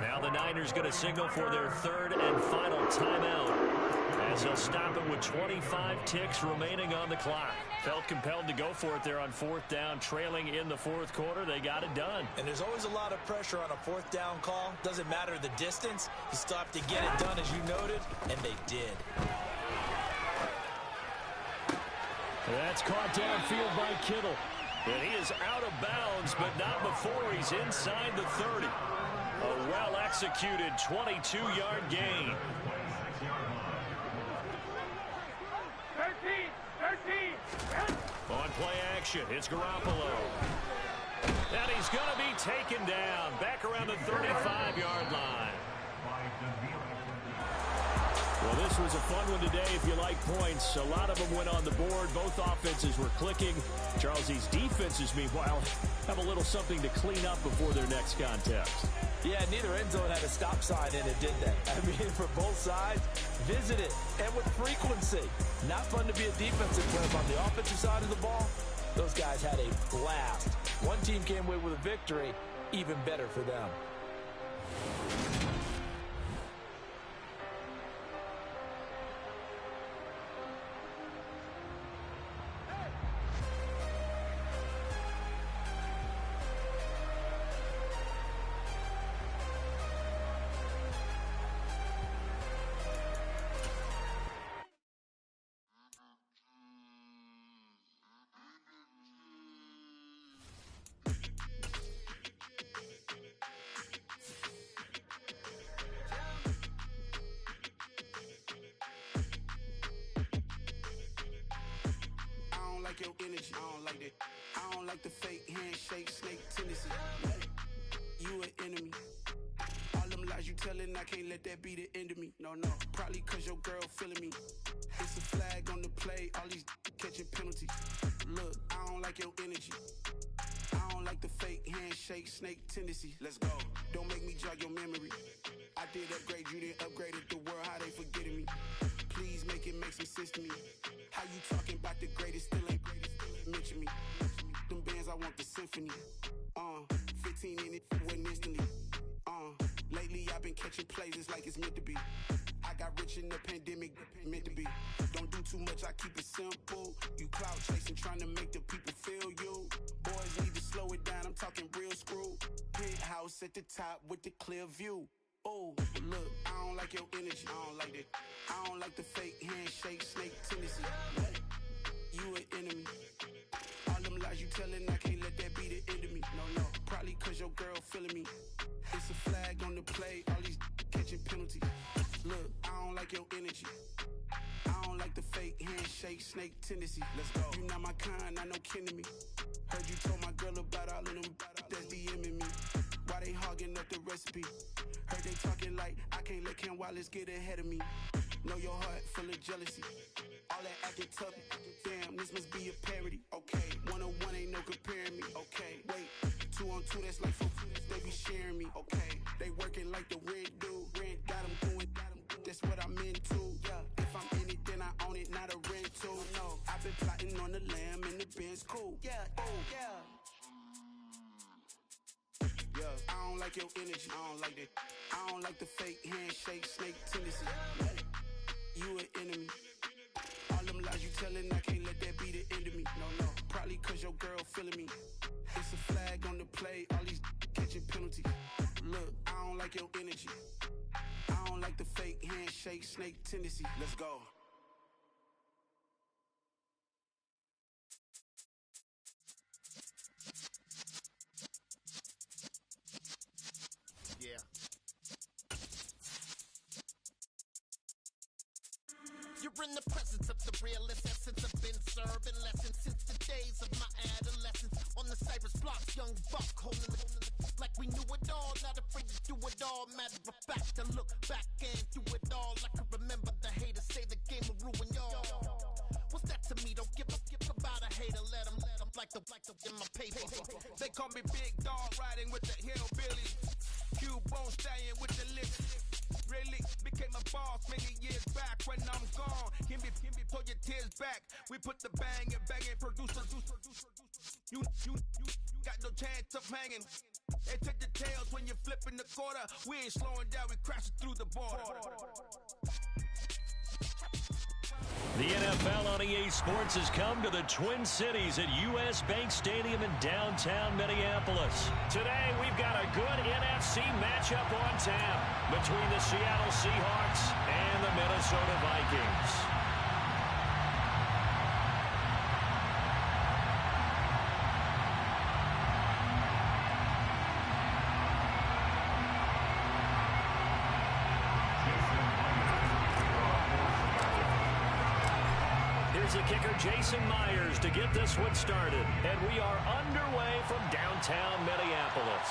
Now the Niners going to signal for their third and final timeout, as they'll stop it with 25 ticks remaining on the clock. Felt compelled to go for it there on fourth down, trailing in the fourth quarter. They got it done. And there's always a lot of pressure on a fourth down call. Doesn't matter the distance. You still have to get it done, as you noted, and they did. That's caught downfield by Kittle. And he is out of bounds, but not before he's inside the 30. A well-executed 22-yard gain. 13. On play action, it's Garoppolo. And he's going to be taken down back around the 35-yard line. Well, this was a fun one today if you like points. A lot of them went on the board. Both offenses were clicking. Charles, these defenses, meanwhile, have a little something to clean up before their next contest. Yeah, neither end zone had a stop sign in it, did they? I mean, for both sides, visit it, and with frequency. Not fun to be a defensive player on the offensive side of the ball. Those guys had a blast. One team came away with a victory, even better for them. Your energy, I don't like that. I don't like the fake handshake, snake tendency. You an enemy. All them lies you telling, I can't let that be the end of me. No, probably cause your girl feeling me. It's a flag on the play, all these catching penalties. Look, I don't like your energy. I don't like the fake handshake, snake tendency. Let's go. Don't make me jog your memory. I did upgrade, you didn't upgrade it. The world, how they forgetting me. Please make it make some sense to me. How you talking about the greatest, still ain't greatest, mention me. Them bands, I want the symphony. 15 in it, went instantly. Lately I've been catching plays, it's like it's meant to be. I got rich in the pandemic, meant to be. Don't do too much, I keep it simple. You clout chasing, trying to make the people feel you. Boys need to slow it down, I'm talking real screw. Penthouse at the top with the clear view. Oh, look, I don't like your energy, I don't like that. I don't like the fake handshake, snake tendency. You an enemy. All them lies you telling, I can't let that be the end of me. No, probably cause your girl feeling me. It's a flag on the play, all these catching penalties. Look, I don't like your energy. I don't like the fake handshake, snake tendency. Let's go. You not my kind, I know kin to me. Heard you told my girl about all of them that's DMing me. Why they hogging up the recipe? Heard they talking like I can't let Ken Wallace get ahead of me. Know your heart full of jealousy. All that acting tough, damn, this must be a parody. Okay, 1-on-1 ain't no comparing me. Okay, wait, 2-on-2, that's like 4, they be sharing me. Okay, they working like the rent do. Rent got them doing, that's what I'm into. Yeah, if I'm in it, then I own it, not a rental. No, I've been plotting on the lamb and the Benz cool. Yeah, oh, yeah. Yeah, I don't like your energy, I don't like that. I don't like the fake handshake, snake tendency. You an enemy. All them lies you telling, I can't let that be the end of me. No, probably cause your girl feeling me. It's a flag on the play, all these catching penalties. Look, I don't like your energy. I don't like the fake handshake, snake tendency. Let's go. Yeah. You're in the presence of the realest essence. I've been serving lessons since the days of my adolescence. On the Cypress blocks, young buck holding the like we knew it all, not afraid to do it all. Matter of fact, I look back and do it all. I can remember the haters say the game will ruin y'all. What's that to me? Don't give about a hater. Let them like the in my paper. They call me Big Dog, riding with the hillbillies. Cubone staying with the lips. Really became a boss many years back. When I'm gone, give me pull your tears back. We put the bang and produce. You got no chance of hanging. They take the tails when you're flipping the quarter. We ain't slowing down, we crashing through the border. The NFL on EA Sports has come to the Twin Cities at U.S. Bank Stadium in downtown Minneapolis. Today, we've got a good NFC matchup on tap between the Seattle Seahawks and the Minnesota Vikings. Here's the kicker, Jason Myers, to get this one started. And we are underway from downtown Minneapolis.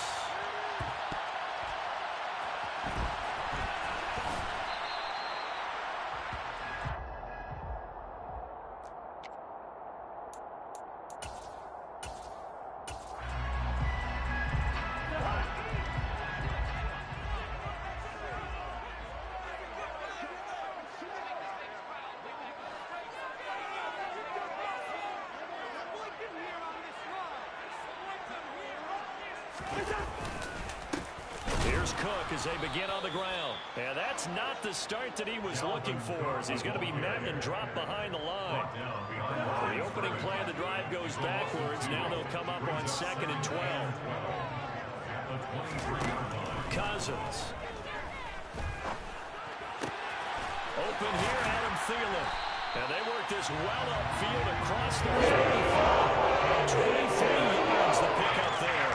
Here's Cook as they begin on the ground. And that's not the start that he was looking for, as he's going to be met and dropped behind the line. The opening play of the drive goes backwards. Now they'll come up on 2nd and 12. Cousins. Open here, Adam Thielen. And they work this well upfield across the 45. 23 yards the pickup there.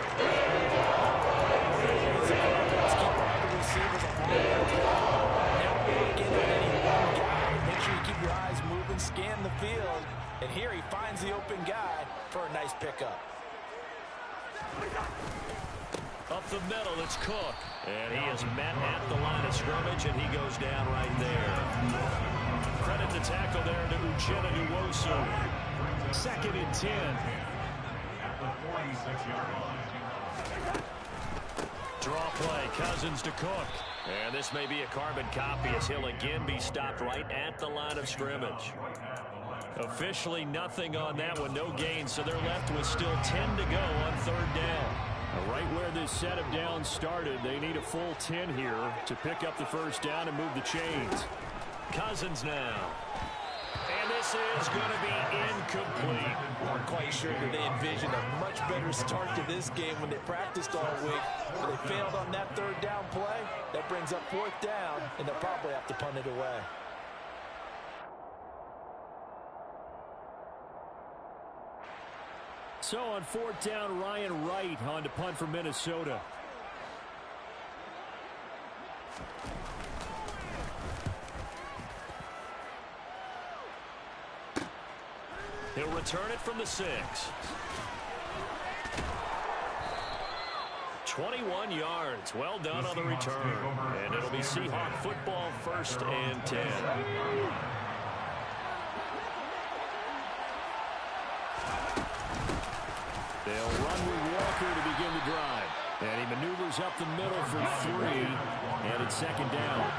Make sure you keep your eyes moving, scan the field, and here he finds the open guy for a nice pickup. Up the middle, it's Cook. And he is met at the line of scrimmage, and he goes down right there. Credit the tackle there to Uchenna Nwosu. 2nd and 10. At the 46-yard line. Draw play, Cousins to Cook. And this may be a carbon copy as he'll again be stopped right at the line of scrimmage. Officially nothing on that one, no gain, so they're left with still 10 to go on 3rd down. Right where this set of downs started, they need a full 10 here to pick up the 1st down and move the chains. Cousins now. And this is going to be incomplete. I'm quite sure that they envisioned a much better start to this game when they practiced all week, but they failed on that 3rd down play. That brings up 4th down, and they'll probably have to punt it away. So on 4th down, Ryan Wright on to punt for Minnesota. He'll return it from the 6. 21 yards. Well done on the return. And it'll be Seahawk football, 1st and 10. They'll run with Walker to begin the drive. And he maneuvers up the middle for 3. And it's 2nd down.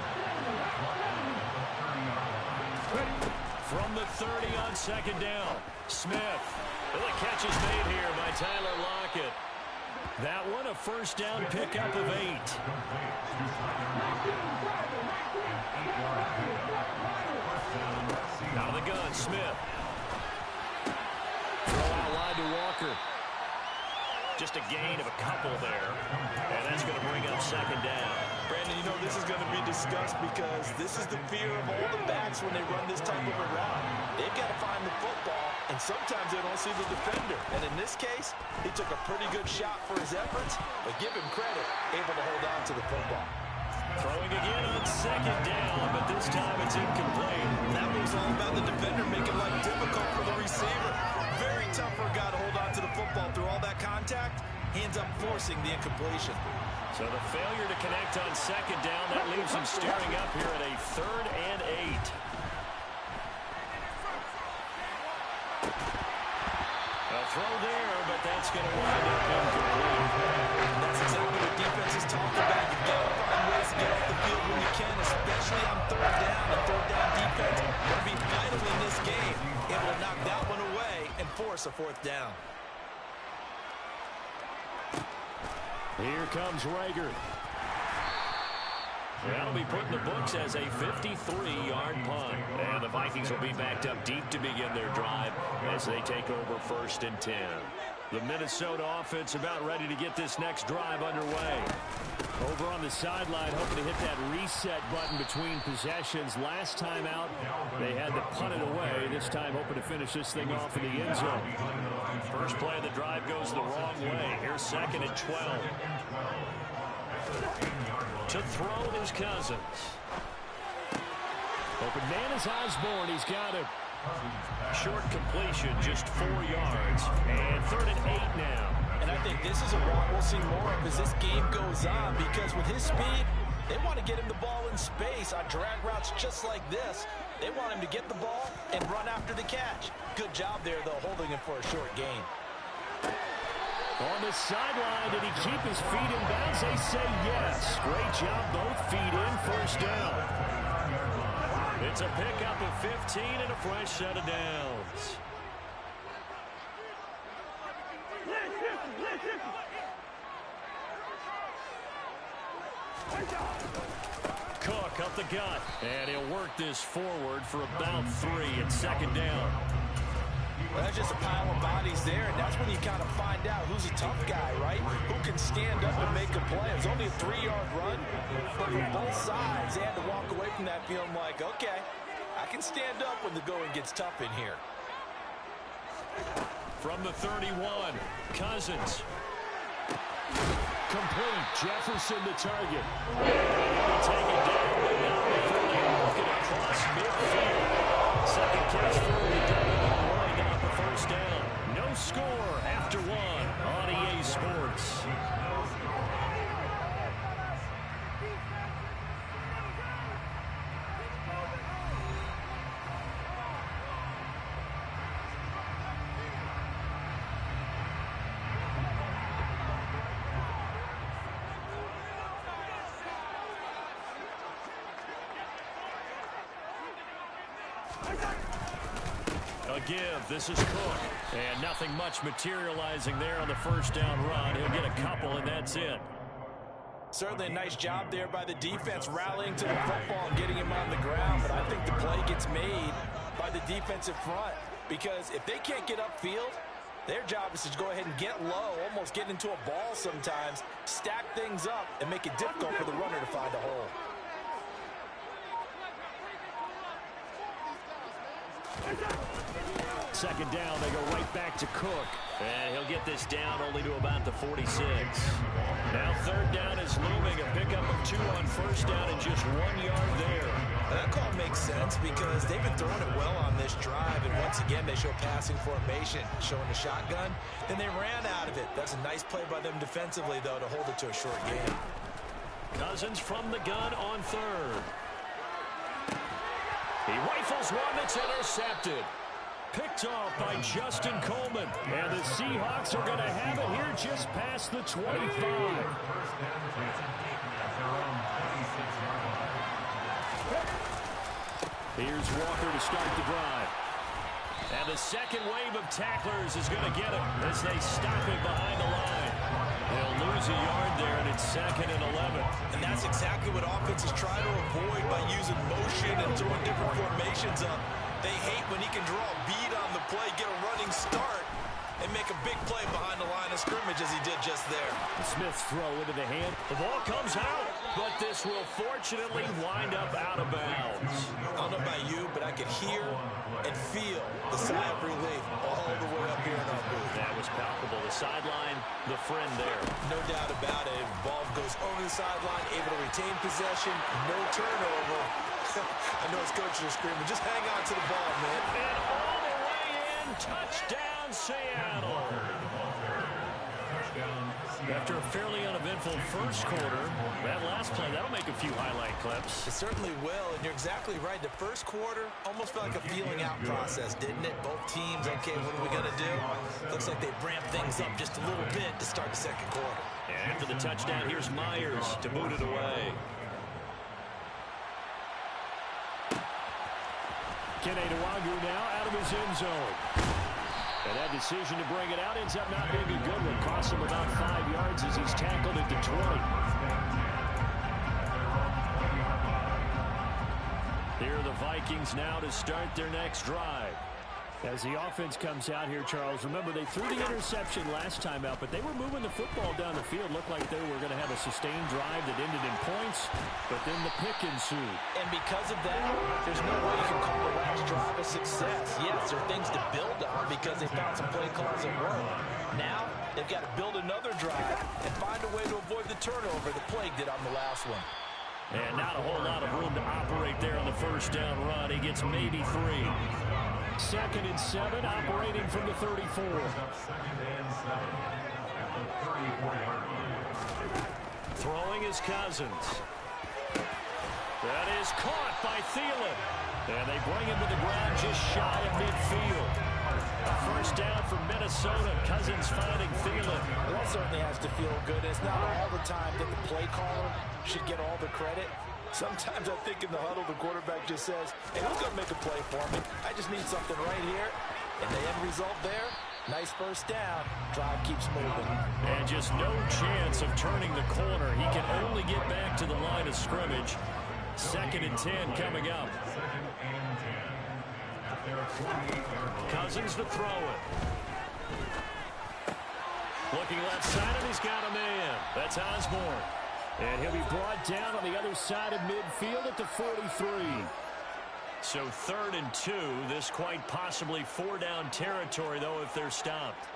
From the 30 on 2nd down. Smith. The catch is made here by Tyler Lockett. That one, a 1st down pickup of 8. Out of the gun, Smith. Throw out line to Walker. Just a gain of a couple there. And that's going to bring up 2nd down. Brandon, you know this is going to be discussed because this is the fear of all the backs when they run this type of a route. They've got to find the football, and sometimes they don't see the defender. And in this case, he took a pretty good shot for his efforts, but give him credit, able to hold on to the football. Throwing again on 2nd down, but this time it's incomplete. That was all about the defender making life difficult for the receiver. Very tough for a guy to hold on to the football through all that contact. He ends up forcing the incompletion. So the failure to connect on 2nd down, that leaves him staring up here at a 3rd and 8. A throw there, but that's going to wind up incomplete. That's exactly what defenses talk about. You've got to find ways to get off the field when you can, especially on 3rd down. The 3rd down defense going to be vital in this game, able to knock that one away and force a 4th down. Here comes Rager. That'll be put in the books as a 53-yard punt. And the Vikings will be backed up deep to begin their drive as they take over 1st and 10. The Minnesota offense about ready to get this next drive underway. Over on the sideline, hoping to hit that reset button between possessions. Last time out, they had to punt it away. This time, hoping to finish this thing off in the end zone. First play of the drive goes the wrong way. Here's 2nd and 12. To throw is Cousins. Open man is Osborne. He's got it. Short completion, just 4 yards. And 3rd and 8 now. And I think this is a route we'll see more of as this game goes on, because with his speed, they want to get him the ball in space on drag routes just like this. They want him to get the ball and run after the catch. Good job there, though, holding him for a short gain. On the sideline, did he keep his feet in bounds? They say yes. Great job, both feet in, 1st down. It's a pickup of 15 and a fresh set of downs. Cook up the gut, and he'll work this forward for about 3 and 2nd down. Well, that's just a pile of bodies there, and that's when you kind of find out who's a tough guy, right? Who can stand up and make a play. It was only a 3-yard run, but from both sides, they had to walk away from that feeling like, okay, I can stand up when the going gets tough in here. From the 31, Cousins. Complete. Jefferson the target. Take it down, but not before they work it across midfield. 2nd catch for McDermott. Line out the 1st down. No score after 1 on EA Sports. A give. This is Cook. And nothing much materializing there on the 1st down run. He'll get a couple, and that's it. Certainly a nice job there by the defense rallying to the football and getting him on the ground. But I think the play gets made by the defensive front, because if they can't get upfield, their job is to go ahead and get low, almost get into a ball sometimes, stack things up, and make it difficult for the runner to find a hole. Second down, they go right back to Cook. And he'll get this down only to about the 46. Now 3rd down is looming. A pickup of 2 on 1st down and just 1 yard there. That call makes sense because they've been throwing it well on this drive. And once again, they show passing formation, showing the shotgun. Then they ran out of it. That's a nice play by them defensively, though, to hold it to a short gain. Cousins from the gun on 3rd. He rifles one that's intercepted. Picked off by Justin Coleman. And the Seahawks are going to have it here just past the 25. Here's Walker to start the drive. And the second wave of tacklers is going to get him as they stop him behind the line. They'll lose a yard there, and it's 2nd and 11. And that's exactly what offenses try to avoid by using motion and throwing different formations up. They hate when he can draw a bead on the play, get a running start, and make a big play behind the line of scrimmage as he did just there. Smith's throw into the hand. The ball comes out, but this will fortunately wind up out of bounds. I don't know about you, but I could hear and feel the sigh of relief all the way up here in our booth. That was palpable. The sideline, the friend there. No doubt about it. Ball goes over the sideline, able to retain possession, no turnover. I know his coaches are screaming, just hang on to the ball, man. And all the way in, touchdown Seattle. After a fairly uneventful first quarter, that last play, that'll make a few highlight clips. It certainly will, and you're exactly right. The first quarter almost felt like a feeling out process, didn't it? Both teams, okay, what are we going to do? Looks like they ramped things up just a little bit to start the second quarter. And after the touchdown, here's Myers to boot it away. Kenny Nwagu now out of his end zone. And that decision to bring it out ends up not being a good one. Costs him about 5 yards as he's tackled at the 20. Here are the Vikings now to start their next drive. As the offense comes out here, Charles, remember they threw the interception last time out, but they were moving the football down the field. Looked like they were going to have a sustained drive that ended in points, but then the pick ensued. And because of that, there's no way you can call the last drive a success. Yes, there are things to build on because they found some play calls that work. Now, they've got to build another drive and find a way to avoid the turnover that plagued it on the last one. And not a whole lot of room to operate there on the first down run. He gets maybe 3. 2nd and 7, operating from the 34. Throwing is Cousins. That is caught by Thielen. And they bring him to the ground just shy of midfield. A first down for Minnesota. Cousins finding Thielen. That certainly has to feel good. It's not all the time that the play caller should get all the credit. Sometimes I think in the huddle, the quarterback just says, hey, who's going to make a play for me? I just need something right here. And the end result there, nice first down. Drive keeps moving. And just no chance of turning the corner. He can only get back to the line of scrimmage. 2nd and 10 coming up. Cousins to throw it. Looking left side, and he's got a man. That's Osborne. And he'll be brought down on the other side of midfield at the 43. So 3rd and 2. This quite possibly 4-down territory, though, if they're stopped.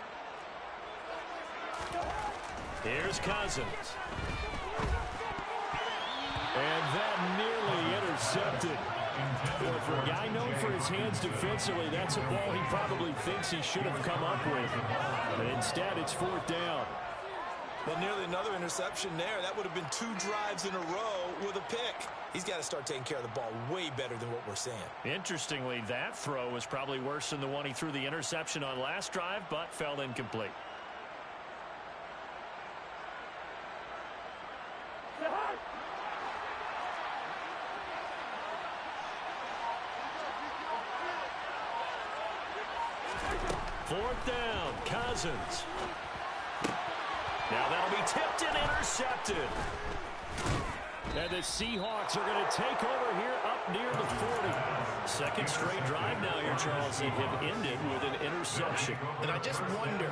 Here's Cousins. And that nearly intercepted. Boy, for a guy known for his hands defensively, that's a ball he probably thinks he should have come up with. But instead, it's 4th down. Well, nearly another interception there. That would have been 2 drives in a row with a pick. He's got to start taking care of the ball way better than what we're seeing. Interestingly, that throw was probably worse than the one he threw the interception on last drive, but fell incomplete. Fourth down, Cousins. Now that'll be tipped and intercepted. And the Seahawks are going to take over here up near the 40. Second straight drive now here, Charles, that have ended with an interception. And I just wonder,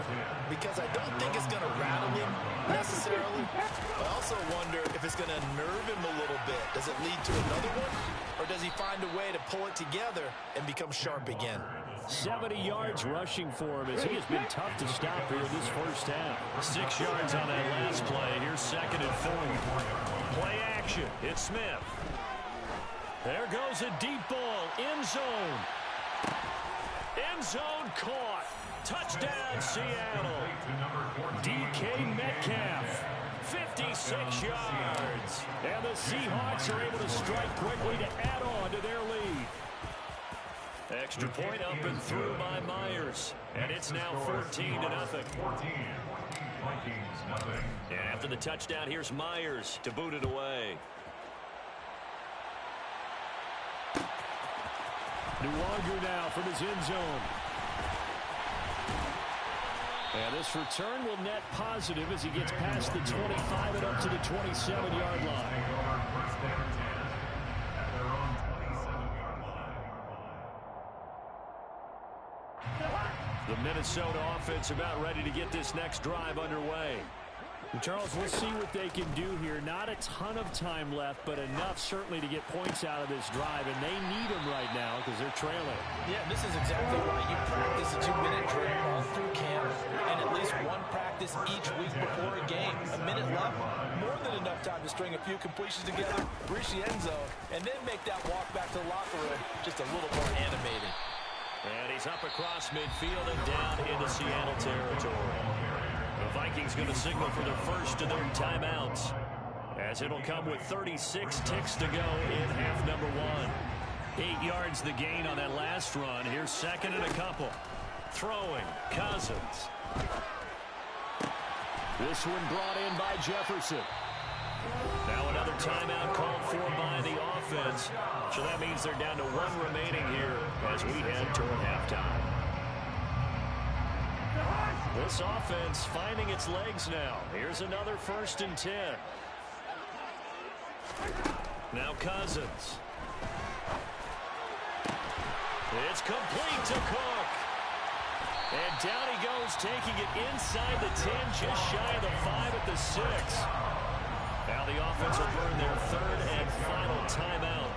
because I don't think it's going to rattle him necessarily. I also wonder if it's going to nerve him a little bit. Does it lead to another one? Or does he find a way to pull it together and become sharp again? 70 yards rushing for him as he has been tough to stop here this first half. 6 yards on that last play. Here's 2nd and 4. Play action. It's Smith. There goes a deep ball. End zone. End zone caught. Touchdown, Seattle. DK Metcalf. 56 yards. And the Seahawks are able to strike quickly to add on to their lead. Extra point up and through by Myers. And it's now 14-0. And after the touchdown, here's Myers to boot it away. Nuwanger now from his end zone. And this return will net positive as he gets past the 25 and up to the 27-yard line. The Minnesota offense about ready to get this next drive underway. And Charles, we'll see what they can do here. Not a ton of time left, but enough certainly to get points out of this drive, and they need them right now because they're trailing. Yeah, this is exactly right. You practice a 2-minute drill all through camp, and at least one practice each week before a game. A minute left, more than enough time to string a few completions together, reach the end zone, and then make that walk back to the locker room just a little more animated. And he's up across midfield and down into Seattle territory. The Vikings going to signal for their first of their timeouts, as it'll come with 36 ticks to go in half number 1. 8 yards the gain on that last run. Here's 2nd and a couple. Throwing, Cousins. This one brought in by Jefferson. Now another timeout called for by the offense. So that means they're down to 1 remaining here as we head toward halftime. This offense finding its legs now. Here's another 1st and 10. Now Cousins. It's complete to Cook. And down he goes, taking it inside the 10, just shy of the 5 at the 6. Now the offense will burn their 3rd and final timeout.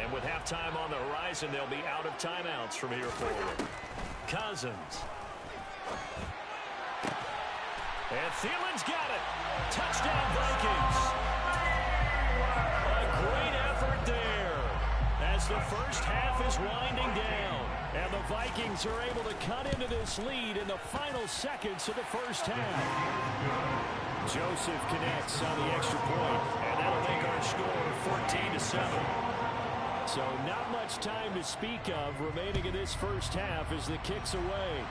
And with halftime on the horizon, they'll be out of timeouts from here forward. Cousins. And Thielen's got it. Touchdown Vikings. A great effort there as the first half is winding down. And the Vikings are able to cut into this lead in the final seconds of the first half. Joseph connects on the extra point, and that'll make our score 14-7. So not much time to speak of remaining in this first half as the kick's away.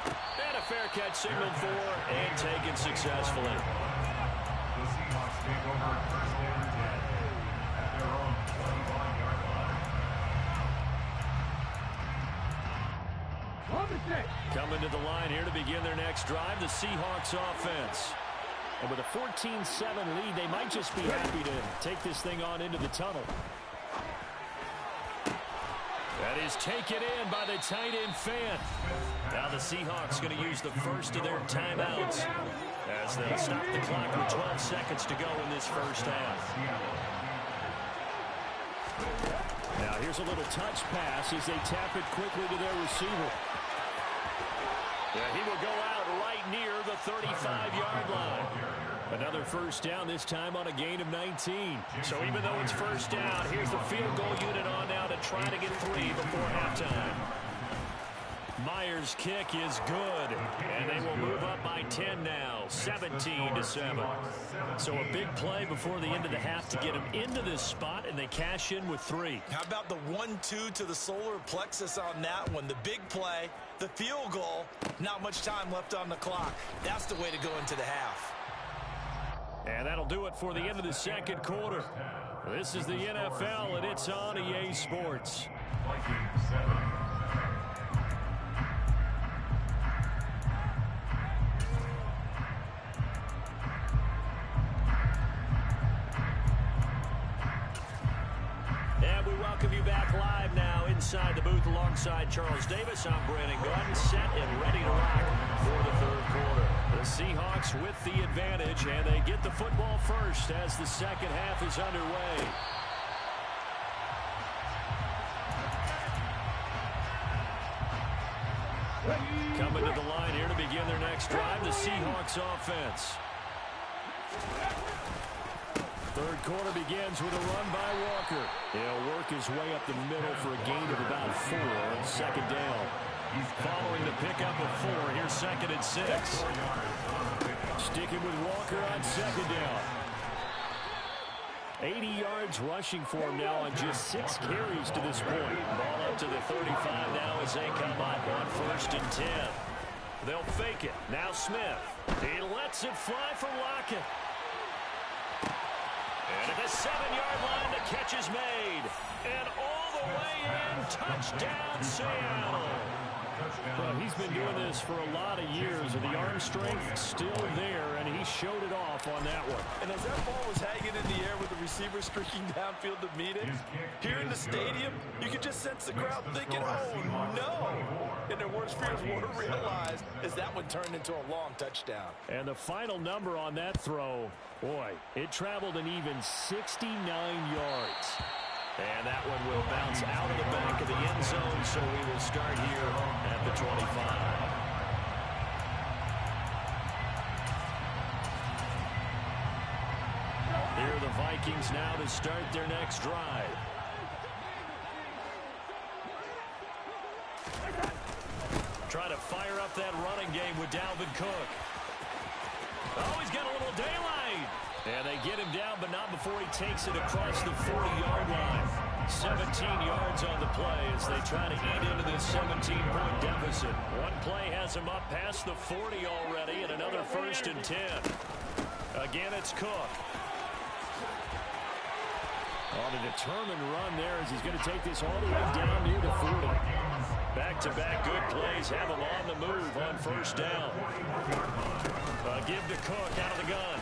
And a fair catch signaled for and taken successfully. The Seahawks take over 1st and 10 at their own 25-yard line. Coming to the line here to begin their next drive, the Seahawks offense. And with a 14-7 lead, they might just be happy to take this thing on into the tunnel. That is taken in by the tight end Fant. Now the Seahawks going to use the first of their timeouts as they'll stop the clock with 12 seconds to go in this first half. Now here's a little touch pass as they tap it quickly to their receiver. Yeah, he will go out right near the 35-yard line. Another first down, this time on a gain of 19. So even though it's first down, here's the field goal unit on now to try to get 3 before halftime. Myers' kick is good, and they will move up by 10 now, 17-7. So a big play before the end of the half to get them into this spot, and they cash in with 3. How about the 1-2 to the solar plexus on that one? The big play, the field goal, not much time left on the clock. That's the way to go into the half. And that'll do it for the end of the second quarter. This is the NFL, and it's on EA Sports. Vikings 7. And we welcome you back live now inside the booth alongside Charles Davis. I'm Brandon Gordon, set and ready to rock for the third quarter. The Seahawks with the advantage, and they get the football first as the second half is underway. Coming to the line here to begin their next drive, the Seahawks offense. Third quarter begins with a run by Walker. He'll work his way up the middle for a gain of about 4 on second down. Following the pickup of 4, here's 2nd and 6. Sticking with Walker on second down. 80 yards rushing for him now on just 6 carries to this point. Ball up to the 35 now as they come up on 1st and 10. They'll fake it. Now Smith. He lets it fly for Lockett. And at the 7-yard line, the catch is made. And all the way in, touchdown Seattle. Well, he's been doing this for a lot of years, and the arm strength still there, and he showed it off on that one. And as that ball was hanging in the air with the receiver streaking downfield to meet it, here in the stadium, you could just sense the crowd thinking, oh, no. And their worst fears were realized as that one turned into a long touchdown. And the final number on that throw, boy, it traveled an even 69 yards. And that one will bounce out of the back of the end zone, so we will start here at the 25. Here are the Vikings now to start their next drive. Try to fire up that running game with Dalvin Cook. Oh, he's got a little daylight. And they get him down, but not before he takes it across the 40-yard line. 17 yards on the play as they try to eat into this 17-point deficit. One play has him up past the 40 already, and another 1st and 10. Again, it's Cook. On a determined run there as he's going to take this all the way down near the 40. Back-to-back good plays have him on the move on first down. Give to Cook out of the gun.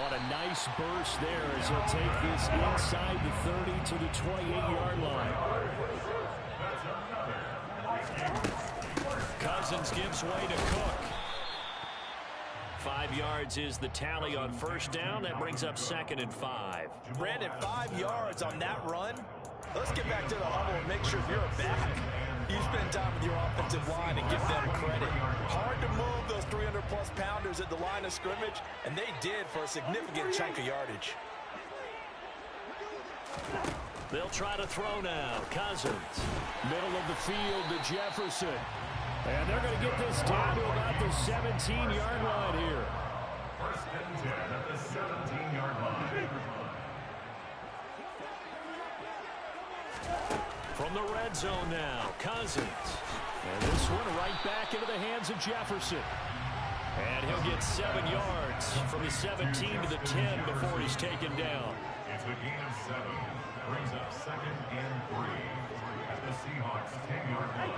On a nice burst there as he'll take this inside the 30 to the 28-yard line. Cousins gives way to Cook. 5 yards is the tally on first down. That brings up 2nd and 5. Brandon, 5 yards on that run. Let's get back to the huddle and make sure if you're a back, you spend time with your offensive line and give them credit. Hard to move those 300-plus pounders at the line of scrimmage, and they did for a significant chunk of yardage. They'll try to throw now. Cousins. Middle of the field to Jefferson. And they're going to get this down to about the 17-yard line here. 1st and 10 at the 17-yard line. From the red zone now, Cousins. And this one right back into the hands of Jefferson. And he'll get 7 yards from the 17 to the 10 before he's taken down. It's a gain of 7. Brings up 2nd and 3 at the Seahawks 10-yard line.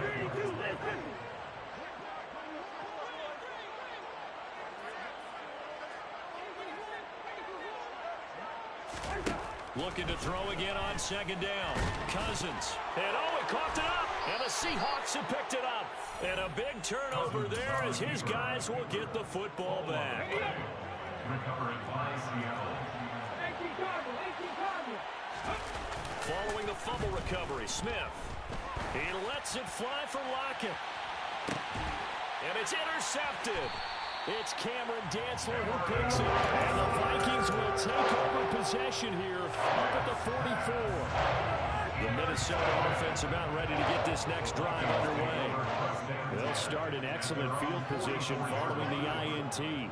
Looking to throw again on 2nd down. Cousins. And he coughed it up. And the Seahawks have picked it up. And a big turnover there as his guys will get the football back. Recovered by Seattle. Following the fumble recovery, Smith. He lets it fly for Lockett. And it's intercepted. It's Cameron Dantzler who picks it. And the Vikings will take over possession here up at the 44. The Minnesota offense about ready to get this next drive underway. They'll start in excellent field position following the INT.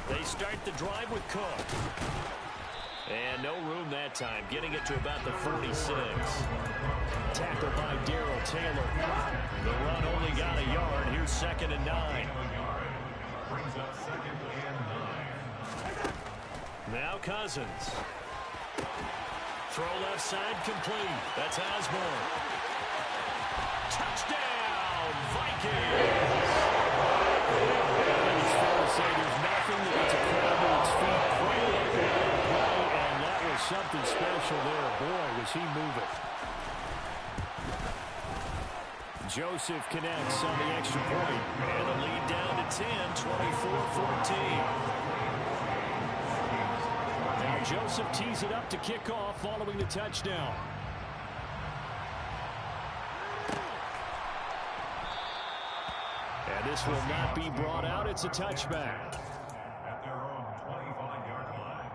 They start the drive with Cook. And no room that time, getting it to about the 46. Tackled by Darrell Taylor. The run only got a yard. Here's 2nd and 9. Brings up 2nd and 9. Now Cousins. Throw left side complete. That's Osborne. Touchdown, Vikings! It's fair to say there's nothing that gets a crowd to its feet quite like that play, and that was something special there. Boy, was he moving. Joseph connects on the extra point, and the lead down to 10, 24-14. Now Joseph tees it up to kick off following the touchdown. And this will not be brought out. It's a touchback. At their own 25-yard line.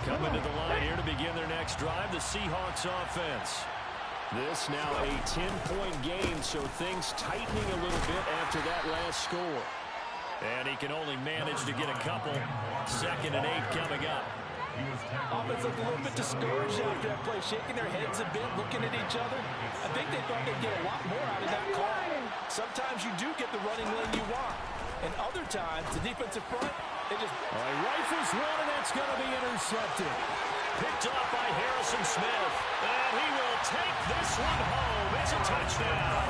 Coming to the line here to begin their next drive, the Seahawks offense. This now a 10-point game, so things tightening a little bit after that last score. And he can only manage to get a couple. 2nd and 8 coming up. Offense looked a little bit discouraged after that play, shaking their heads a bit, looking at each other. I think they thought they'd get a lot more out of that call. Sometimes you do get the running lane you want. And other times, the defensive front, they just... All right, rifles one, and that's going to be intercepted. Picked up by Harrison Smith. And he will take this one home. It's a touchdown.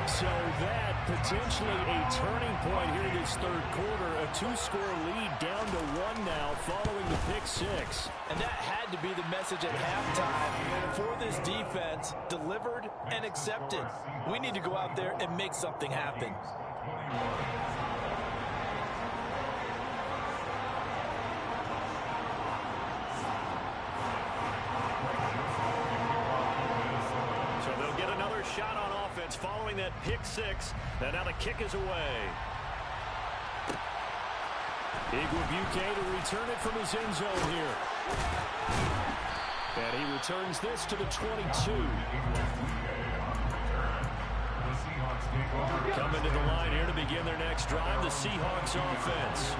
So that potentially a turning point here this third quarter. A 2-score lead down to 1 now following the pick 6. And that had to be the message at halftime for this defense. Delivered and accepted. We need to go out there and make something happen. Shot on offense following that pick 6, and now the kick is away. Igwebuike to return it from his end zone here. And he returns this to the 22. Coming to the line here to begin their next drive, the Seahawks offense.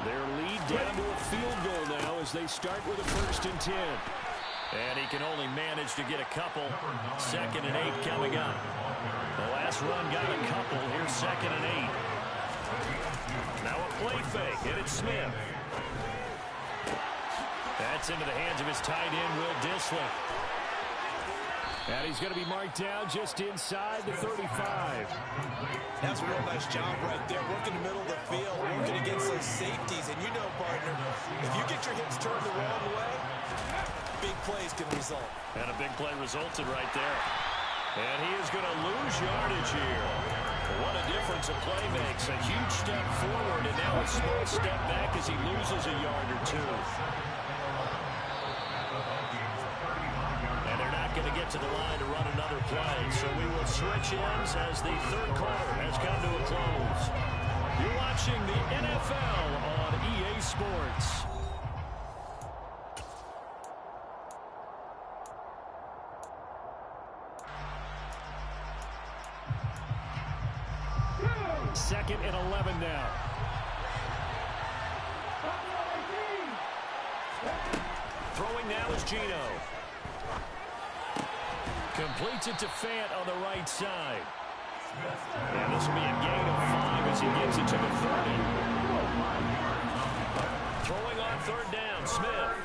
Their lead down to a field goal now as they start with a 1st and 10. And he can only manage to get a couple. 2nd and 8 coming up. The last run got a couple. Here's 2nd and 8. Now a play fake, and it's Smith. That's into the hands of his tight end, Will Dissly. And he's going to be marked down just inside the 35. That's a real nice job right there, working the middle of the field, working against those safeties. And you know, partner, if you get your hips turned the wrong way, big plays can result. And a big play resulted right there. And he is going to lose yardage here. What a difference a play makes. A huge step forward and now a small step back as he loses a yard or two. And they're not going to get to the line to run another play. So we will switch ends as the third quarter has come to a close. You're watching the NFL on EA Sports. Second and 11 now. Throwing now is Gino. Completes it to Fant on the right side. And this will be a gain of 5 as he gets it to the 30. Throwing on third down, Smith.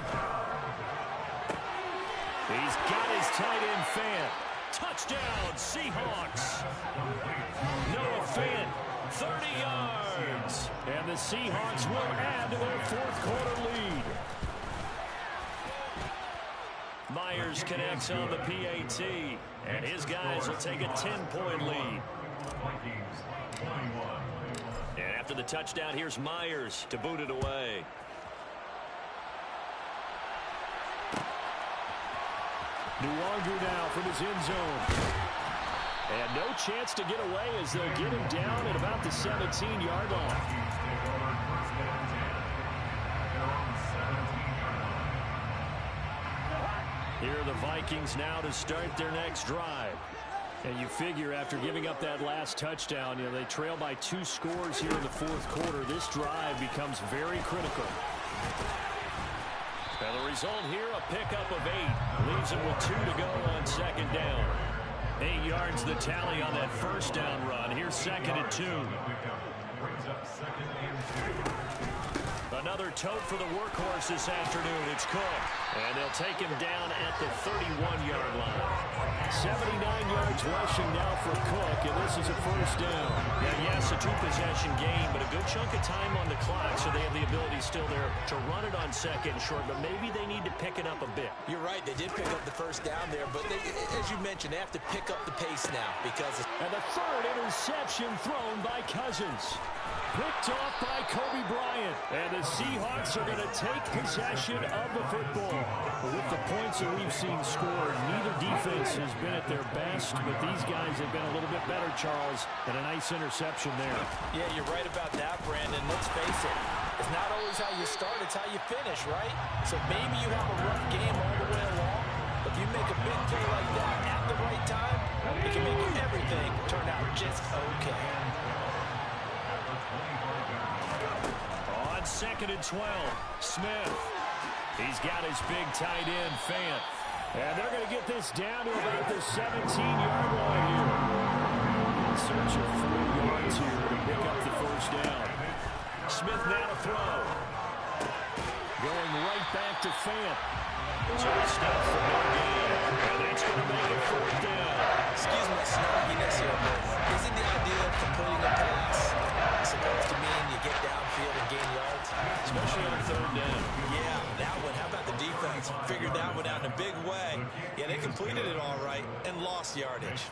He's got his tight end Fant. Touchdown, Seahawks. Noah Fant, 30 yards. And the Seahawks will add to their fourth quarter lead. Myers connects on the PAT, and his guys will take a 10-point lead. And after the touchdown, here's Myers to boot it away. Nwangu now from his end zone. And no chance to get away as they'll get him down at about the 17-yard line. Here are the Vikings now to start their next drive. And you figure after giving up that last touchdown, they trail by 2 scores here in the fourth quarter. This drive becomes very critical. And the result here, a pickup of 8. Leaves him with 2 to go on second down. 8 yards the tally on that first down run. Here's second and 2. Another tote for the workhorse this afternoon. It's Cook. And they'll take him down at the 31-yard line. 79 yards rushing now for Cook, and this is a first down. Yeah, yes, a 2-possession game, but a good chunk of time on the clock, so they have the ability still there to run it on second and short, but maybe they need to pick it up a bit. You're right, they did pick up the first down there, but they, as you mentioned, they have to pick up the pace now because... And the third interception thrown by Cousins. Picked off by Kobe Bryant. And the Seahawks are going to take possession of the football. With the points that we've seen scored, neither defense has been at their best, but these guys have been a little bit better, Charles, and a nice interception there. Yeah, you're right about that, Brandon. Let's face it. It's not always how you start, it's how you finish, right? So maybe you have a rough game all the way along, but if you make a big play like that at the right time, it can make everything turn out just okay. On second and 12, Smith. He's got his big tight end, Fant. And they're going to get this down to about the 17-yard line here. Search of 4 yards here to pick up the first down. Smith now to throw. Going right back to Fant. So it's stopped for no gain. And that's going to make it fourth down. Excuse my snarkiness here, but isn't the idea of completing a pass supposed to mean you get downfield and gain yards? Especially on third down. Yeah, that one. How about the defense? Figured that one out in a big way. Yeah, they completed it all right and lost yardage.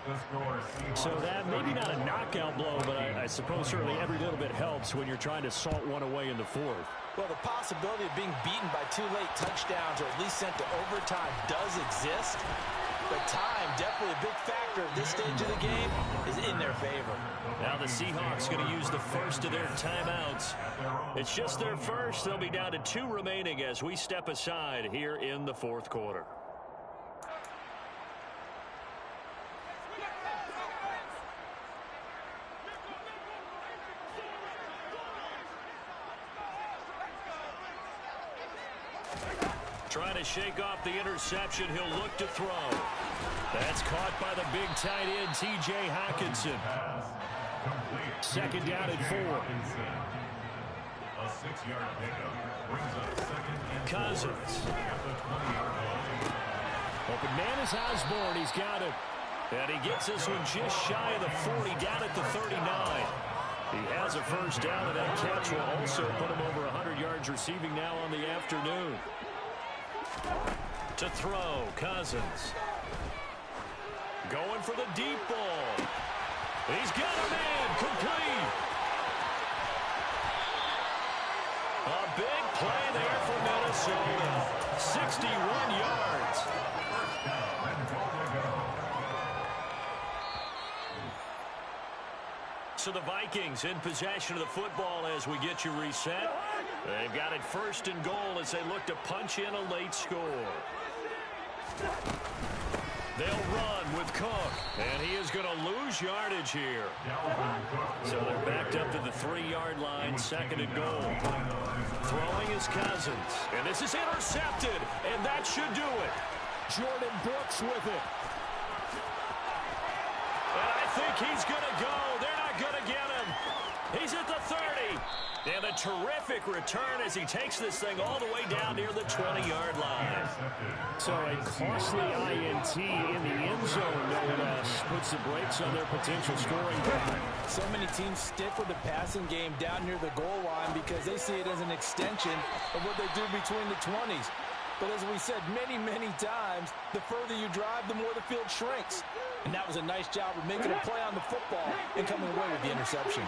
So that, maybe not a knockout blow, but I suppose certainly every little bit helps when you're trying to salt one away in the fourth. Well, the possibility of being beaten by 2 late touchdowns or at least sent to overtime does exist. But time, definitely a big factor at this stage of the game, is in their favor. Now the Seahawks going to use the first of their timeouts. It's just their first. They'll be down to 2 remaining as we step aside here in the fourth quarter. Trying to shake off the interception. He'll look to throw. That's caught by the big tight end, T.J. Hockenson. Second down and 4. A 6-yard pickup brings up second and 4. Cousins. Open man is Osborne. He's got it. And he gets this one just shy of the 40, down at the 39. He has a first down, and that catch will also put him over 100 yards receiving now on the afternoon. To throw, Cousins. Going for the deep ball. He's got a man, complete. A big play there for Minnesota. 61 yards. So the Vikings in possession of the football as we get you reset. They've got it first and goal as they look to punch in a late score. They'll run with Cook, and he is going to lose yardage here. So they're backed up to the 3-yard line, second and goal. Throwing is Cousins, and this is intercepted, and that should do it. Jordan Brooks with it. And I think he's going to go. They're not going to get him. He's at the 30. And a terrific return as he takes this thing all the way down near the 20-yard line. So a costly INT in the end zone, no less, puts the brakes on their potential scoring drive. So many teams stick with the passing game down near the goal line because they see it as an extension of what they do between the 20s. But as we said many, many times, the further you drive, the more the field shrinks. And that was a nice job of making a play on the football and coming away with the interception.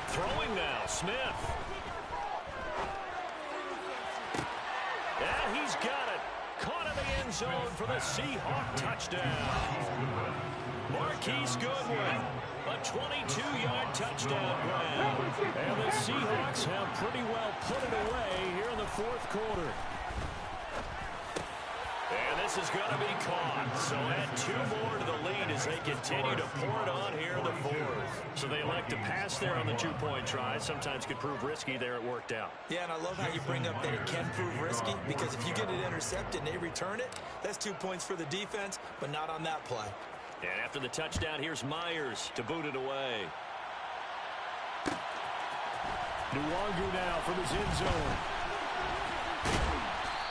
Throwing now, Smith. And he's got it. Caught in the end zone for the Seahawk touchdown. Marquise Goodwin, a 22-yard touchdown grab. And the Seahawks have pretty well put it away here in the fourth quarter. And this is going to be caught. So add 2 more to the lead as they continue to pour it on here in the fourth. So they elect to pass there on the 2-point try. Sometimes could prove risky there. It worked out. Yeah, and I love how you bring up that it can prove risky because if you get it intercepted and they return it, that's 2 points for the defense, but not on that play. And after the touchdown, here's Myers to boot it away. Nwangu now from his end zone.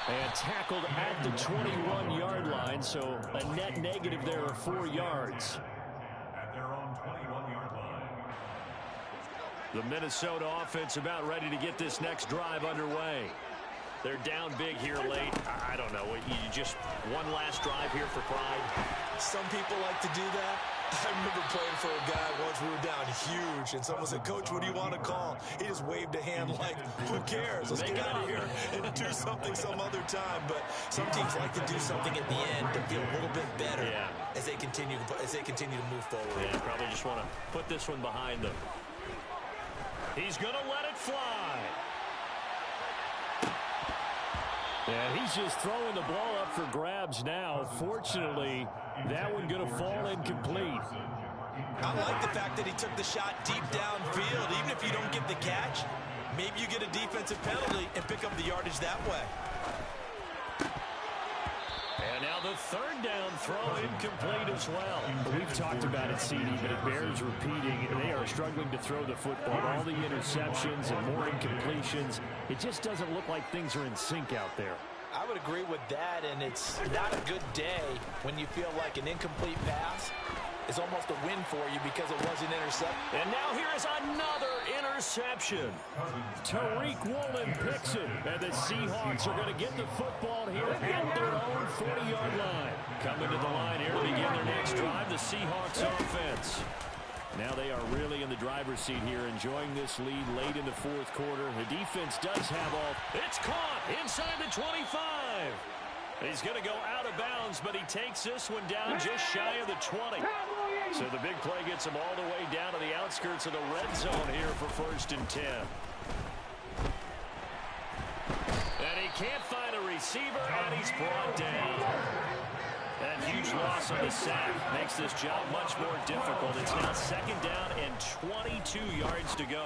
And tackled at the 21-yard line, so a net negative there of 4 yards. At their own 21-yard line. The Minnesota offense about ready to get this next drive underway. They're down big here late. I don't know. You just one last drive here for pride. Some people like to do that. I remember playing for a guy once. We were down huge, and someone said, "Coach, what do you want to call?" He just waved a hand like, "Who cares? Let's get out of here and do something some other time." But some teams like to do something at the end to feel a little bit better as they continue to move forward. Yeah, probably just want to put this one behind them. He's going to let it fly. And he's just throwing the ball up for grabs now. Fortunately, that one going to fall incomplete. I like the fact that he took the shot deep downfield. Even if you don't get the catch, maybe you get a defensive penalty and pick up the yardage that way. And now the third down throw incomplete as well. We've talked about it, CD, but it bears repeating. They are struggling to throw the football. All the interceptions and more incompletions. It just doesn't look like things are in sync out there. I would agree with that, and it's not a good day when you feel like an incomplete pass is almost a win for you because it wasn't intercepted. And now here is another interception. Tariq Woolen picks it, and the Seahawks are going to get the football here at their own 40-yard line. Coming to the line here to begin their next drive, the Seahawks offense. Now they are really in the driver's seat here, enjoying this lead late in the fourth quarter. The defense does have all. It's caught inside the 25. He's going to go out of bounds, but he takes this one down just shy of the 20. So the big play gets him all the way down to the outskirts of the red zone here for 1st and 10. And he can't find a receiver, and he's brought down. That huge loss on the sack makes this job much more difficult. It's now 2nd down and 22 yards to go.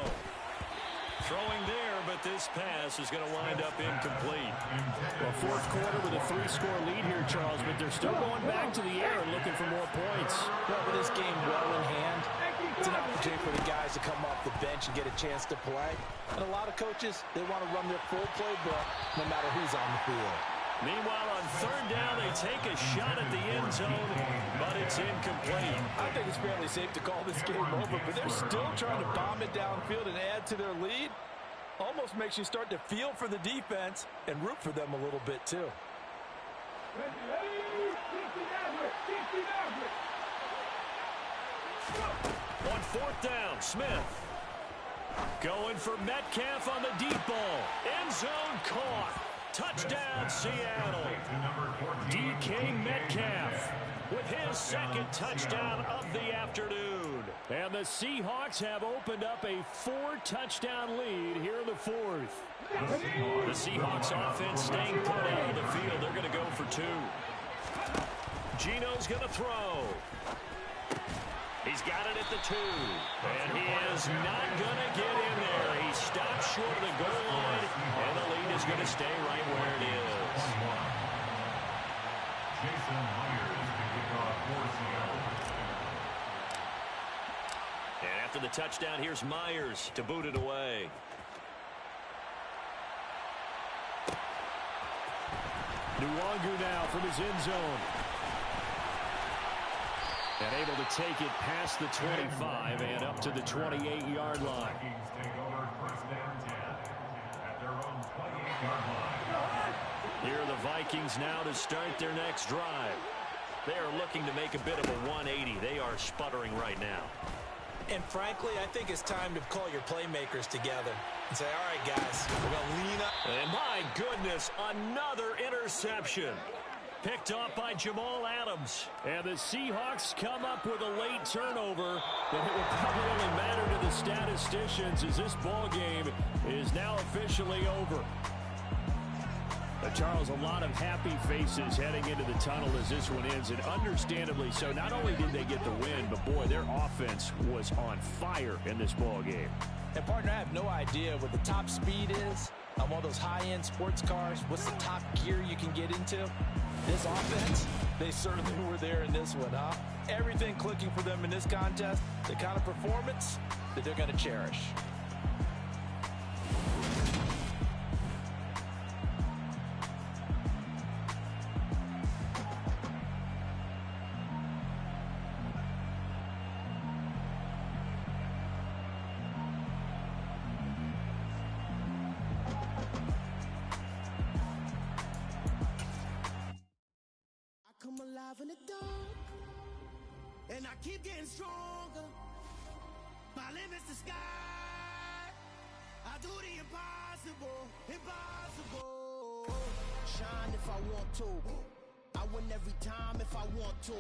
Throwing there, but this pass is going to wind up incomplete. Well, fourth quarter with a 3-score lead here, Charles, but they're still going back to the air and looking for more points. Well, with this game well in hand, it's an opportunity for the guys to come off the bench and get a chance to play. And a lot of coaches, they want to run their full playbook no matter who's on the field. Meanwhile, on third down, they take a shot at the end zone, but it's incomplete. I think it's fairly safe to call this game over, but they're still trying to bomb it downfield and add to their lead. Almost makes you start to feel for the defense and root for them a little bit, too. On fourth down, Smith. Going for Metcalf on the deep ball. End zone caught. Touchdown, Seattle. DK Metcalf with his second touchdown of the afternoon. And the Seahawks have opened up a 4-touchdown lead here in the fourth. The Seahawks offense staying put out of the field. They're going to go for 2. Geno's going to throw. He's got it at the 2. And he is not going to get in there. He stops short of the goal line, and the lead is going to stay right where it is. Jason Myers to kick off for Seattle. And after the touchdown, here's Myers to boot it away. Nwangu now from his end zone. And able to take it past the 25 and up to the 28-yard line. Vikings take over first down 10 at their own 28-yard line. Here are the Vikings now to start their next drive. They are looking to make a bit of a 180. They are sputtering right now. And frankly, I think it's time to call your playmakers together and say, all right, guys, we're going to lean up. And my goodness, another interception. Picked off by Jamal Adams. And the Seahawks come up with a late turnover. And it will probably only matter to the statisticians as this ball game is now officially over. Charles, a lot of happy faces heading into the tunnel as this one ends, and understandably so. Not only did they get the win, but boy, their offense was on fire in this ball game. And partner, I have no idea what the top speed is on one of those high-end sports cars. What's the top gear you can get into? This offense, they certainly were there in this one, huh? Everything clicking for them in this contest, the kind of performance that they're going to cherish. Come alive in the dark, and I keep getting stronger. My limit's the sky. I do the impossible, impossible. Shine if I want to. I win every time if I want to.